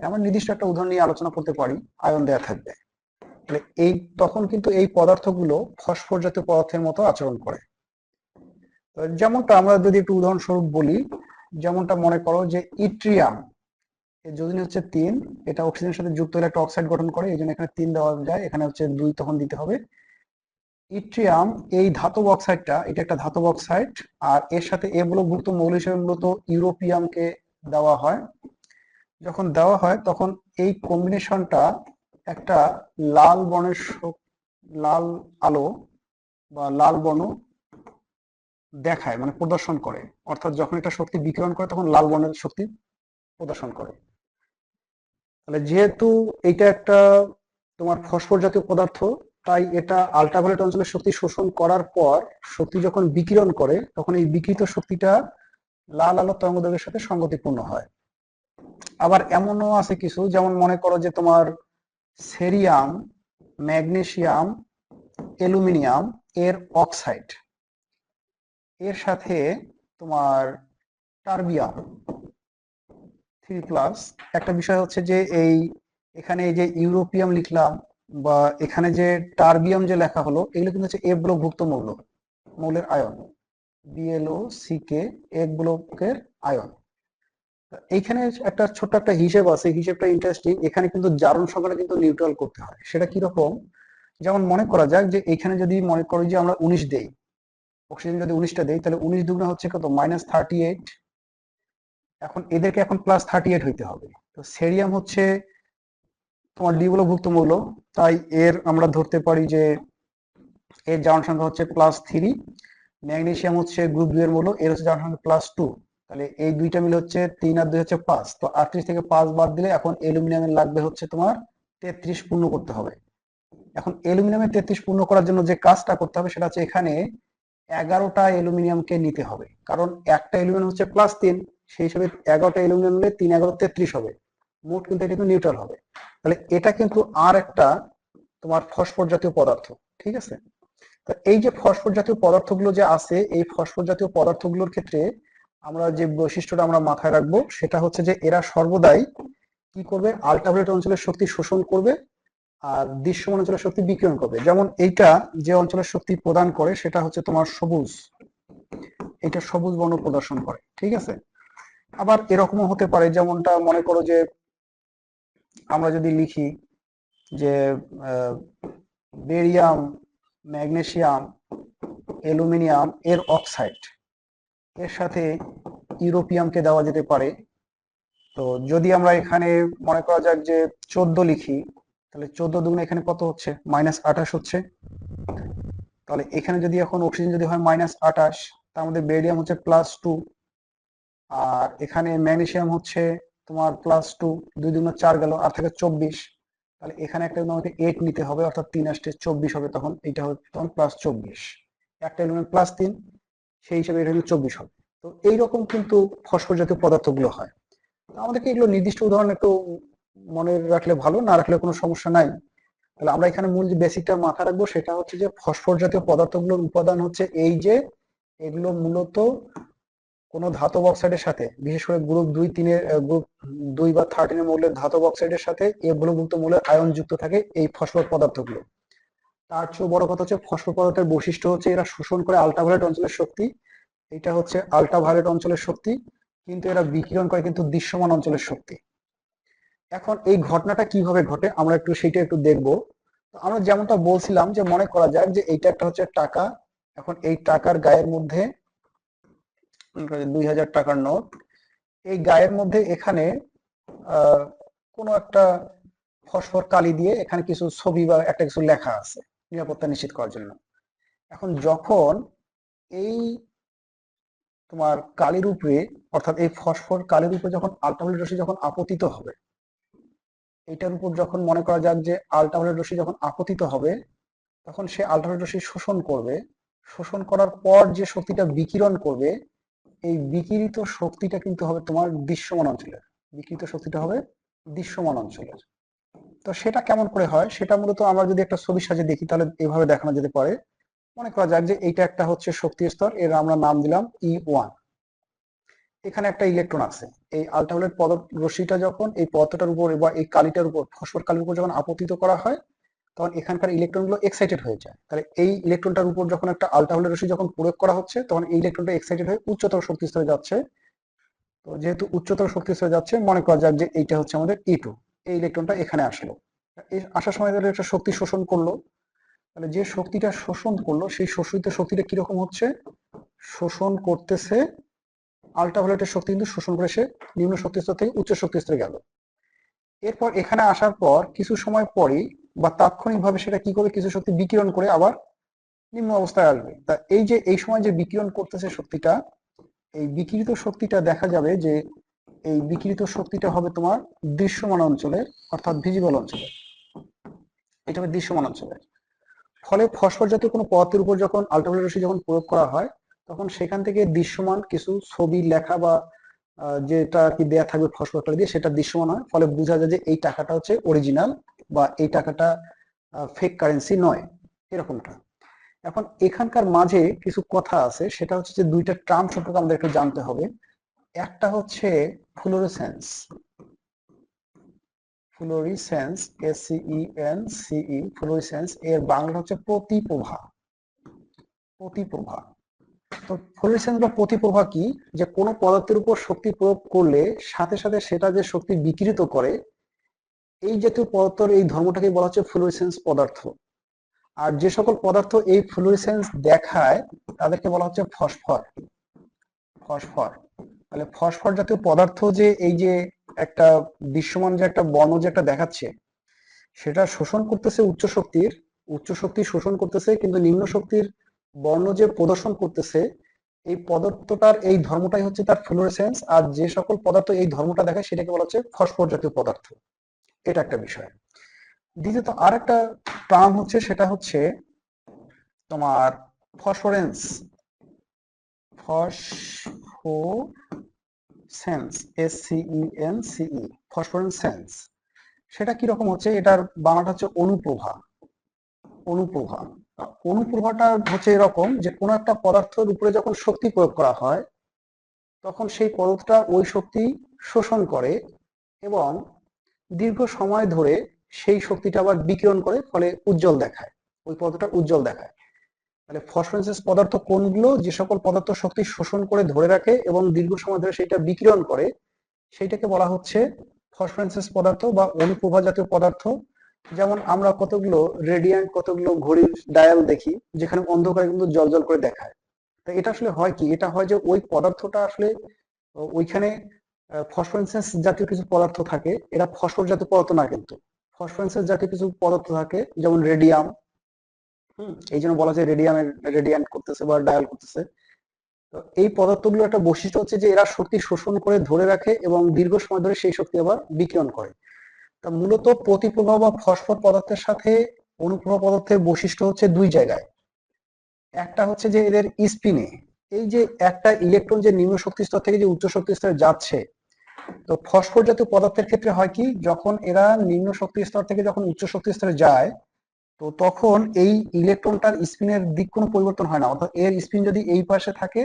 আমরা নির্দিষ্ট একটা উদাহরণ নিয়ে আলোচনা করতে পারি, আয়ন দেওয়া থাকবে। তাহলে এই তখন কিন্তু এই পদার্থগুলো ফসফর জাতীয় পদার্থের মতো আচরণ করে। যেমনটা আমরা যদি একটু উদাহরণস্বরূপ বলি, যেমনটা মনে করো যে ইট্রিয়াম, এর যোজনী হচ্ছে 3, এটা অক্সিজেনের সাথে যুক্ত হলে একটা অক্সাইড গঠন করে, এই জন্য এখানে 3 দেওয়া যায়, এখানে হচ্ছে 2 তখন দিতে হবে। ইট্রিয়াম এই ধাতব অক্সাইডটা, এটা একটা ধাতব অক্সাইড, আর এর সাথে এ ব্লকভুক্ত মৌল হিসেবে মূলত ইউরোপিয়ামকে দেওয়া হয়। যখন দেওয়া হয় তখন এই কম্বিনেশনটা একটা লাল বর্ণের লাল আলো বা লাল বর্ণ দেখায়, মানে প্রদর্শন করে। অর্থাৎ যখন এটা শক্তি বিকিরণ করে তখন লাল বর্ণের শক্তি প্রদর্শন করে। তাহলে যেহেতু এটা একটা তোমার ফসফর জাতীয় পদার্থ, তাই এটা আল্ট্রাভায়োলেট অঞ্চলের শক্তি শোষণ করার পর শক্তি যখন বিকিরণ করে তখন এই বিকৃত শক্তিটা লাল আলোর তরঙ্গদৈর্ঘ্যের সাথে সঙ্গতিপূর্ণ হয়। আবার এমনও আছে কিছু, যেমন মনে করো যে তোমার সেরিয়াম, ম্যাগনেসিয়াম, অ্যালুমিনিয়াম এর অক্সাইড এর সাথে তোমার টার্বিয়াম 3+, একটা বিষয় হচ্ছে যে এই এখানে এই যে ইউরোপিয়াম লিখলাম বা এখানে যে টার্বিয়াম যে লেখা হলো, এগুলো কিন্তু হচ্ছে এ ব্লকভুক্ত মৌলের আয়ন, BLOCK এ ব্লকের আয়ন। এইখানে একটা ছোট্ট একটা হিসেব আছে, হিসেবটা ইন্টারেস্টিং। এখানে কিন্তু জারণ সংখ্যাটা কিন্তু নিউট্রাল করতে হয়। সেটা কিরকম, যেমন মনে করা যাক যে এখানে যদি মনে করি যে আমরা 19 দেই, অক্সিজেন যদি 19টা দেই, তাহলে 19 দুগুণা হচ্ছে কত, -38। এখন এদেরকে এখন +38 হইতে হবে। তো সেরিয়াম হচ্ছে তোমার ডি ব্লকভুক্ত মৌল, তাই এর আমরা ধরতে পারি যে এর জারণ সংখ্যা হচ্ছে +3। ম্যাগনেসিয়াম হচ্ছে গ্রুপ 2 এর মৌল, এর হচ্ছে জারণ সংখ্যা +2। তাহলে এই দুইটা মিলে হচ্ছে 3 আর 2 হচ্ছে 5। তো 38 থেকে 5 বাদ দিলে এখন অ্যালুমিনিয়ামের লাগবে হচ্ছে তোমার 33 পূর্ণ করতে হবে। এখন অ্যালুমিনিয়ামের 33 পূর্ণ করার জন্য যে কাজটা করতে হবে সেটা হচ্ছে এখানে 11টা অ্যালুমিনিয়ামকে নিতে হবে, কারণ একটা অ্যালুমিনিয়াম হচ্ছে +3, সেই হিসেবে 11টা অ্যালুমিনিয়াম নিলে 3 11 33 হবে, মোট কিন্তু এটা কিন্তু নিউট্রাল হবে। তাহলে এটা কিন্তু আর একটা তোমার ফসফর জাতীয় পদার্থ, ঠিক আছে। তো এই যে ফসফর জাতীয় পদার্থগুলো যে আছে, এই ফসফর জাতীয় পদার্থগুলোর ক্ষেত্রে আমরা যে বৈশিষ্ট্যটা আমরা মাথায় রাখবো সেটা হচ্ছে যে এরা সর্বদাই কি করবে, আল্ট্রাভায়োলেট অঞ্চলের শক্তি শোষণ করবে, আর দৃশ্যমান অঞ্চলের শক্তি বিকিরণ করবে। যেমন এইটা যে অঞ্চলের শক্তি প্রদান করে সেটা হচ্ছে তোমার সবুজ, এটা সবুজ বর্ণ প্রদর্শন করে, ঠিক আছে। আবার এরকমও হতে পারে, যেমনটা মনে করো যে আমরা যদি লিখি যে বেরিয়াম, ম্যাগনেসিয়াম, অ্যালুমিনিয়াম এর অক্সাইড এর সাথে ইউরোপিয়ামকে দেওয়া যেতে পারে। তো যদি আমরা এখানে মনে করা যাক যে 14 লিখি, তাহলে 14 দুগুণ এখানে কত হচ্ছে, -28 হচ্ছে। তাহলে এখানে যদি এখন অক্সিজেন যদি হয় -28, তার মধ্যে বেরিয়াম হচ্ছে +2, আর এখানে ম্যাগনেসিয়াম হচ্ছে তোমার +2, 2 দুগুণ 4 গেল, আর থাকে 24। তাহলে এখানে একটা আমাকে 8 নিতে হবে, অর্থাৎ 3 আসতে 24 হবে, তখন এটা হবে তখন +24, একটা এলিমেন্ট +3, সেই হিসাবে এটা হলো 24 হবে। তো এইরকম কিন্তু ফসফর জাতীয় পদার্থগুলো হয়। আমাদেরকে এগুলো নির্দিষ্ট উদাহরণ একটু মনে রাখলে ভালো, না রাখলে কোনো সমস্যা নাই। তাহলে আমরা এখানে মূল যে বেসিকটা মাথায় রাখবো সেটা হচ্ছে যে ফসফর জাতীয় পদার্থগুলোর উপাদান হচ্ছে এই যে এগুলো মূলত কোনো ধাতব অক্সাইডের সাথে, বিশেষ করে গ্রুপ 2, 3 গ্রুপ 2 বা 13 মৌলের ধাতব অক্সাইডের সাথে এগুলোযুক্ত মৌলের আয়ন যুক্ত থাকে এই ফসফর পদার্থগুলো। তার চেয়েও বড় কথা হচ্ছে ফসফর পদার্থের বৈশিষ্ট্য হচ্ছে এরা শোষণ করে আল্ট্রাভায়োলেট অঞ্চলের শক্তি, এটা হচ্ছে আল্ট্রাভায়োলেট অঞ্চলের শক্তি, কিন্তু এরা বিকিরণ করে কিন্তু দৃশ্যমান অঞ্চলের শক্তি। এখন এই ঘটনাটা কিভাবে ঘটে আমরা একটু সেইটা একটু দেখবো। আমরা যেমনটা বলছিলাম যে মনে করা যাক যে এইটা একটা হচ্ছে টাকা, এখন এই টাকার গায়ের মধ্যে 2000 টাকার নোট, এই গায়ের মধ্যে এখানে কোনো একটা ফসফর কালি দিয়ে এখানে কিছু ছবি বা একটা কিছু লেখা আছে নিরাপত্তা নিশ্চিত করার জন্য। এখন যখন এই তোমার কালির উপরে, অর্থাৎ এই ফসফর কালির উপরে যখন আল্ট্রাভায়োলেট রশ্মি যখন আপতিত হবে, এটার উপর যখন মনে করা যাক যে আল্ট্রাভায়োলেট রশ্মি যখন আপতিত হবে, তখন সে আল্ট্রাভায়োলেট রশ্মি শোষণ করবে, শোষণ করার পর যে শক্তিটা বিকিরণ করবে, এই বিকিরিত শক্তিটা কিন্তু হবে তোমার দৃশ্যমান অঞ্চলের, বিকিরিত শক্তিটা হবে দৃশ্যমান অঞ্চলের। তো সেটা কেমন করে হয় সেটা মূলত আমরা যদি একটা ছবির সাহায্যে দেখি তাহলে এভাবে দেখানো যেতে পারে। মনে করা যাক যে এইটা একটা হচ্ছে শক্তি স্তর, এর আমরা নাম দিলাম E1। এখানে একটা ইলেকট্রন আছে, এই আল্ট্রাভায়োলেট রশ্মিটা যখন এই পদার্থটার উপর বা এই কালিটার উপর, ফসফর কালির উপর যখন আপতিত করা হয়, তখন এখানকার ইলেকট্রনগুলো এক্সাইটেড হয়ে যায়। তাহলে এই ইলেকট্রনটার উপর যখন একটা আল্ট্রাভায়োলেট রশ্মি যখন প্রয়োগ করা হচ্ছে, তখন এই ইলেকট্রনটা এক্সাইটেড হয়ে উচ্চতর শক্তি স্তরে যাচ্ছে। তো যেহেতু উচ্চতর শক্তি স্তরে যাচ্ছে, মনে করা যাক যে এইটা হচ্ছে আমাদের E2, এই ইলেকট্রনটা এখানে আসলো, এই আসার সময় তাহলে একটা শক্তি শোষণ করলো। তাহলে যে শক্তিটা শোষণ করলো সেই শোষিত শক্তিটা কিরকম হচ্ছে, শোষণ করতেছে আল্ট্রাভায়োলেটের শক্তি কিন্তু শোষণ করে সে নিম্ন শক্তি স্তর থেকে উচ্চ শক্তি স্তরে গেল। এরপর এখানে আসার পর কিছু সময় পরই বা তাৎক্ষণিকভাবে সেটা কি করবে, কিছু শক্তি বিকিরণ করে আবার নিম্ন অবস্থায় আসবে। তা এই যে এই সময় যে বিকিরণ করতেছে শক্তিটা, এই বিকিরিত শক্তিটা দেখা যাবে যে এই বিকিরিত শক্তিটা হবে তোমার দৃশ্যমান অঞ্চলের, অর্থাৎ ভিজিবল অঞ্চলের, এটা হবে দৃশ্যমান অঞ্চলের। ফলে ফসফর জাতীয় কোনো পদার্থের উপর যখন আল্ট্রাভায়োলেট রশ্মি যখন প্রয়োগ করা হয়, তখন সেখান থেকে দৃশ্যমান কিছু ছবি লেখা বা যেটা আর কি দেয়া থাকবে ফসফর কালি দিয়ে, সেটা দৃশ্যমান হয়। ফলে বোঝা যায় যে এই টাকাটা হচ্ছে অরিজিনাল বা এই টাকাটা ফেক কারেন্সি নয়, এরকমটা। এখন এখানকার মাঝে কিছু কথা আছে, সেটা হচ্ছে যে দুইটা টার্ম সম্পর্কে আমাদের একটু জানতে হবে। একটা হচ্ছে ফ্লুorescence, ফ্লুorescence SCENCE, ফ্লুorescence এর বাংলা হচ্ছে প্রতিপ্রভা। প্রতিপ্রভা, তো ফ্লুorescence বা প্রতিপ্রভা কি, যে কোনো পদার্থের উপর শক্তি প্রয়োগ করলে সাথে সাথে সেটা যে শক্তি বিকিরিত করে, এই জাতীয় পদার্থের এই ধর্মটাকে বলা হচ্ছে ফ্লুorescence পদার্থ। আর যে সকল পদার্থ এই ফ্লুorescence দেখায় তাদেরকে বলা হচ্ছে ফসফর। ফসফর, তাহলে ফসফর জাতীয় পদার্থ যে এই যে একটা দৃশ্যমান যে একটা বর্ণ যে একটা দেখাচ্ছে, সেটা শোষণ করতেছে উচ্চ শক্তি শোষণ করতেছে, কিন্তু নিম্ন শক্তির বর্ণ যে প্রদর্শন করতেছে, এই পদার্থটার এই ধর্মটাই হচ্ছে তার ফ্লুorescence। আর যে সকল পদার্থ এই ধর্মটা দেখায় সেটাকে বলা হচ্ছে ফসফর জাতীয় পদার্থ। এটা একটা বিষয়। দ্বিতীয়ত আর একটা টার্ম হচ্ছে, সেটা হচ্ছে তোমার ফসফরেন্স। ফসফোসেন্স, SCENCE, ফসফরেন্সেন্স। সেটা কিরকম হচ্ছে, এটার বাংলাটা হচ্ছে অনুপ্রভা। অনুপ্রভা, অনুপ্রভাটা হচ্ছে এরকম যে কোনো একটা পদার্থের উপরে যখন শক্তি প্রয়োগ করা হয়, তখন সেই পদার্থটা ওই শক্তি শোষণ করে এবং দীর্ঘ সময় ধরে সেই শক্তিটা আবার বিকিরণ করে, ফলে উজ্জ্বল দেখায়, ওই পদার্থটা উজ্জ্বল দেখায়। তাহলে ফসফরেন্সেস পদার্থ কোনগুলো? যে সকল পদার্থ শক্তি শোষণ করে ধরে রাখে এবং দীর্ঘ সময় ধরে সেটা বিকিরণ করে, সেইটাকে বলা হচ্ছে ফসফরেন্সেস পদার্থ বা অনুপ্রভা জাতীয় পদার্থ। যেমন আমরা কতগুলো রেডিয়ান্ট, কতগুলো ঘড়ির ডায়াল দেখি, যেখানে অন্ধকারে কিন্তু জল করে দেখায়। তো এটা আসলে হয় কি? এটা হয় যে ওই পদার্থটা আসলে ওইখানে ফসফরেন্সেস জাতীয় কিছু পদার্থ থাকে, এরা ফসফর জাতীয় পদার্থ না, কিন্তু ফসফরেন্সেস জাতীয় কিছু পদার্থ থাকে, যেমন রেডিয়াম। এই জন্য বলা যায় রেডিয়ামের রেডিয়ান্ট করতেছে বা ডায়াল করতেছে। তো এই পদার্থগুলোর একটা বৈশিষ্ট্য হচ্ছে যে এরা শক্তি শোষণ করে ধরে রাখে এবং দীর্ঘ সময় ধরে সেই শক্তি আবার বিকিরণ করে। তা মূলত প্রতিপ্রভা বা ফসফর পদার্থের সাথে অনুপ্রভা পদার্থের বৈশিষ্ট্য হচ্ছে দুই জায়গায়। একটা হচ্ছে যে এদের স্পিনে, এই যে একটা ইলেকট্রন যে নিম্ন শক্তি স্তর থেকে যে উচ্চ শক্তি স্তরে যাচ্ছে, তো ফসফর জাতীয় পদার্থের ক্ষেত্রে হয় কি, যখন এরা নিম্ন শক্তি স্তর থেকে যখন উচ্চ শক্তি স্তরে যায়, তো তখন এই ইলেকট্রনটার স্পিনের দিক কোনো পরিবর্তন হয় না। অর্থাৎ এর স্পিন যদি এই পাশে থাকে,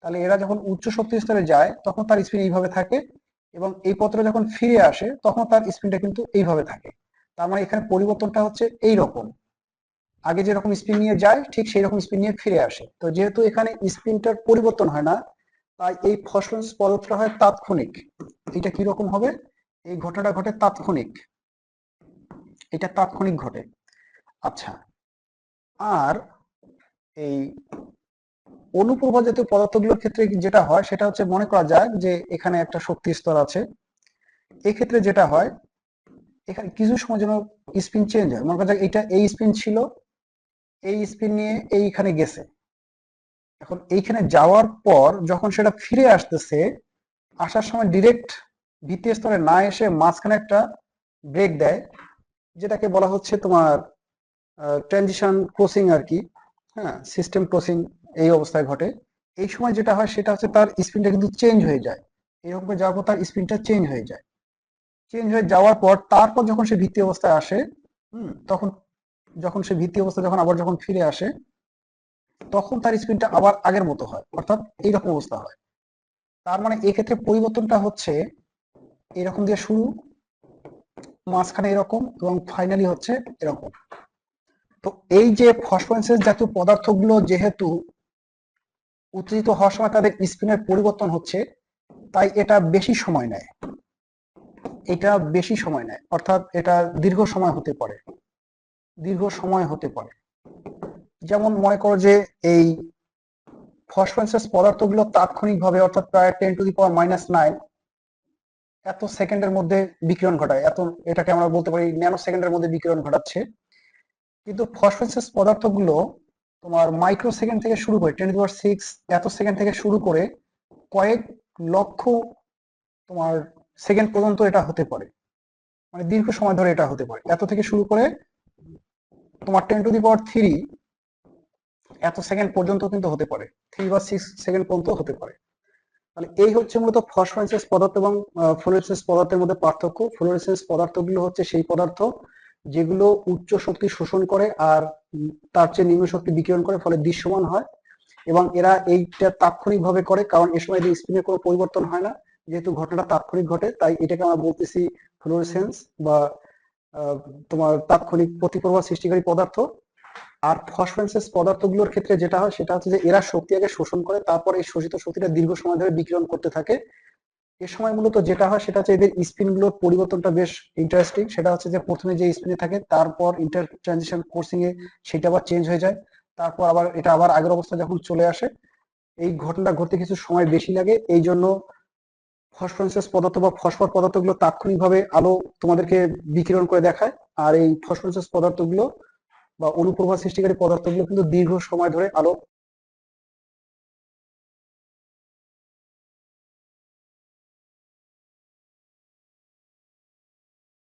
তাহলে এরা যখন উচ্চ শক্তি স্তরে যায় তখন তার স্পিন এইভাবে থাকে, এবং এই পত্র যখন ফিরে আসে তখন তার স্পিনটা কিন্তু এইভাবে থাকে। তার মানে এখানে পরিবর্তনটা হচ্ছে এই রকম, আগে যেরকম স্পিন নিয়ে যায় ঠিক সেই রকম স্পিন নিয়ে ফিরে আসে। তো যেহেতু এখানে স্পিনটার পরিবর্তন হয় না, তাই এই ফসফরাস পদার্থটা হয় তাৎক্ষণিক। এটা কিরকম হবে? এই ঘটনাটা ঘটে তাৎক্ষণিক, এটা তাৎক্ষণিক ঘটে। আচ্ছা, আর এই অনুপ্রভা জাতীয় পদার্থগুলোর ক্ষেত্রে যেটা হয় সেটা হচ্ছে, মনে করা যাক যে এখানে একটা শক্তি স্তর আছে, এক্ষেত্রে যেটা হয়, এখানে কিছু সময় যেন স্পিন চেঞ্জ হয়। মনে করা যাক এটা এই স্পিন ছিল, এই স্পিন নিয়ে এইখানে গেছে, এখন এইখানে যাওয়ার পর যখন সেটা ফিরে আসতেছে, আসার সময় ডিরেক্ট ভিত্তি স্তরে না এসে মাঝখানে একটা ব্রেক দেয়, যেটাকে বলা হচ্ছে তোমার ট্রানজিশন ক্রসিং আর কি। হ্যাঁ, সিস্টেম ক্রসিং এই অবস্থায় ঘটে। এই সময় যেটা হয় সেটা হচ্ছে তার স্পিনটা কিন্তু চেঞ্জ হয়ে যায়, এরকম করে যাওয়ার পর তার স্পিনটা চেঞ্জ হয়ে যায়। চেঞ্জ হয়ে যাওয়ার পর তারপর যখন সে ভিত্তি অবস্থায় আসে, তখন যখন সে ভিত্তি অবস্থা যখন আবার যখন ফিরে আসে, তখন তার স্পিনটা আবার আগের মতো হয়, অর্থাৎ এইরকম অবস্থা হয়। তার মানে এক্ষেত্রে পরিবর্তনটা হচ্ছে এরকম দিয়ে শুরু, মাঝখানে এরকম, এবং ফাইনালি হচ্ছে এরকম। তো এই যে ফসফরেন্সেস জাতীয় পদার্থগুলো যেহেতু উত্তেজিত হওয়ার সময় তাদের স্পিনের পরিবর্তন হচ্ছে, তাই এটা বেশি সময় নেয়, এটা বেশি সময় নেয়, অর্থাৎ এটা দীর্ঘ সময় হতে পারে, দীর্ঘ সময় হতে পারে। যেমন মনে করো যে এই ফসফরেন্সেস পদার্থগুলো তাৎক্ষণিকভাবে, অর্থাৎ প্রায় 10⁻⁹ এত সেকেন্ডের মধ্যে বিকিরণ ঘটায়, এত, এটাকে আমরা বলতে পারি ন্যানো সেকেন্ডের মধ্যে বিকিরণ ঘটাচ্ছে। কিন্তু ফসফরেন্সেস পদার্থগুলো তোমার মাইক্রো সেকেন্ড থেকে শুরু করে 10⁶ এত সেকেন্ড থেকে শুরু করে কয়েক লক্ষ তোমার সেকেন্ড পর্যন্ত এটা হতে পারে, মানে দীর্ঘ সময় ধরে এটা হতে পারে। এত থেকে শুরু করে তোমার 10⁻³ এত সেকেন্ড পর্যন্ত কিন্তু হতে পারে, 3 বা 6 সেকেন্ড পর্যন্ত হতে পারে। তাহলে এই হচ্ছে মূলত ফসফরেন্সেস পদার্থ এবং ফ্লোরেসেন্স পদার্থের মধ্যে পার্থক্য। ফ্লোরেসেন্স পদার্থগুলো হচ্ছে সেই পদার্থ যেগুলো উচ্চ শক্তি শোষণ করে আর তার চেয়ে নিম্ন শক্তি বিকিরণ করে, ফলে দৃশ্যমান হয়। এবং এরা এইটা তাৎক্ষণিকভাবে করে, কারণ এ সময় স্পিনের কোনো পরিবর্তন হয় না, যেহেতু ঘটনাটা তাৎক্ষণিক ঘটে, তাই এটাকে আমরা বলতেছি ফ্লোরেসেন্স বা তোমার তাৎক্ষণিক প্রতিপ্রবাহ সৃষ্টিকারী পদার্থ। আর ফসফরেন্সেস পদার্থগুলোর ক্ষেত্রে যেটা হয় সেটা হচ্ছে যে এরা শক্তি আগে শোষণ করে, তারপর এই শোষিত শক্তিটা দীর্ঘ সময় ধরে বিকিরণ করতে থাকে। এ সময় মূলত যেটা হয় সেটা হচ্ছে এদের স্পিন গুলোর পরিবর্তনটা বেশ ইন্টারেস্টিং। সেটা হচ্ছে যে প্রথমে যে স্পিনে থাকে তারপর ইন্টার ট্রানজিশন কোর্সিং এ সেটা আবার চেঞ্জ হয়ে যায়, তারপর আবার এটা আবার আগের অবস্থা যখন চলে আসে। এই ঘটনাটা ঘটতে কিছু সময় বেশি লাগে, এই জন্য ফসফরেন্সেস পদার্থ বা ফসফর পদার্থগুলো তাৎক্ষণিকভাবে আলো তোমাদেরকে বিকিরণ করে দেখায়। আর এই ফসফরেন্সেস পদার্থগুলো বা অনুপ্রভা সৃষ্টিকারী পদার্থগুলো কিন্তু দীর্ঘ সময় ধরে আলো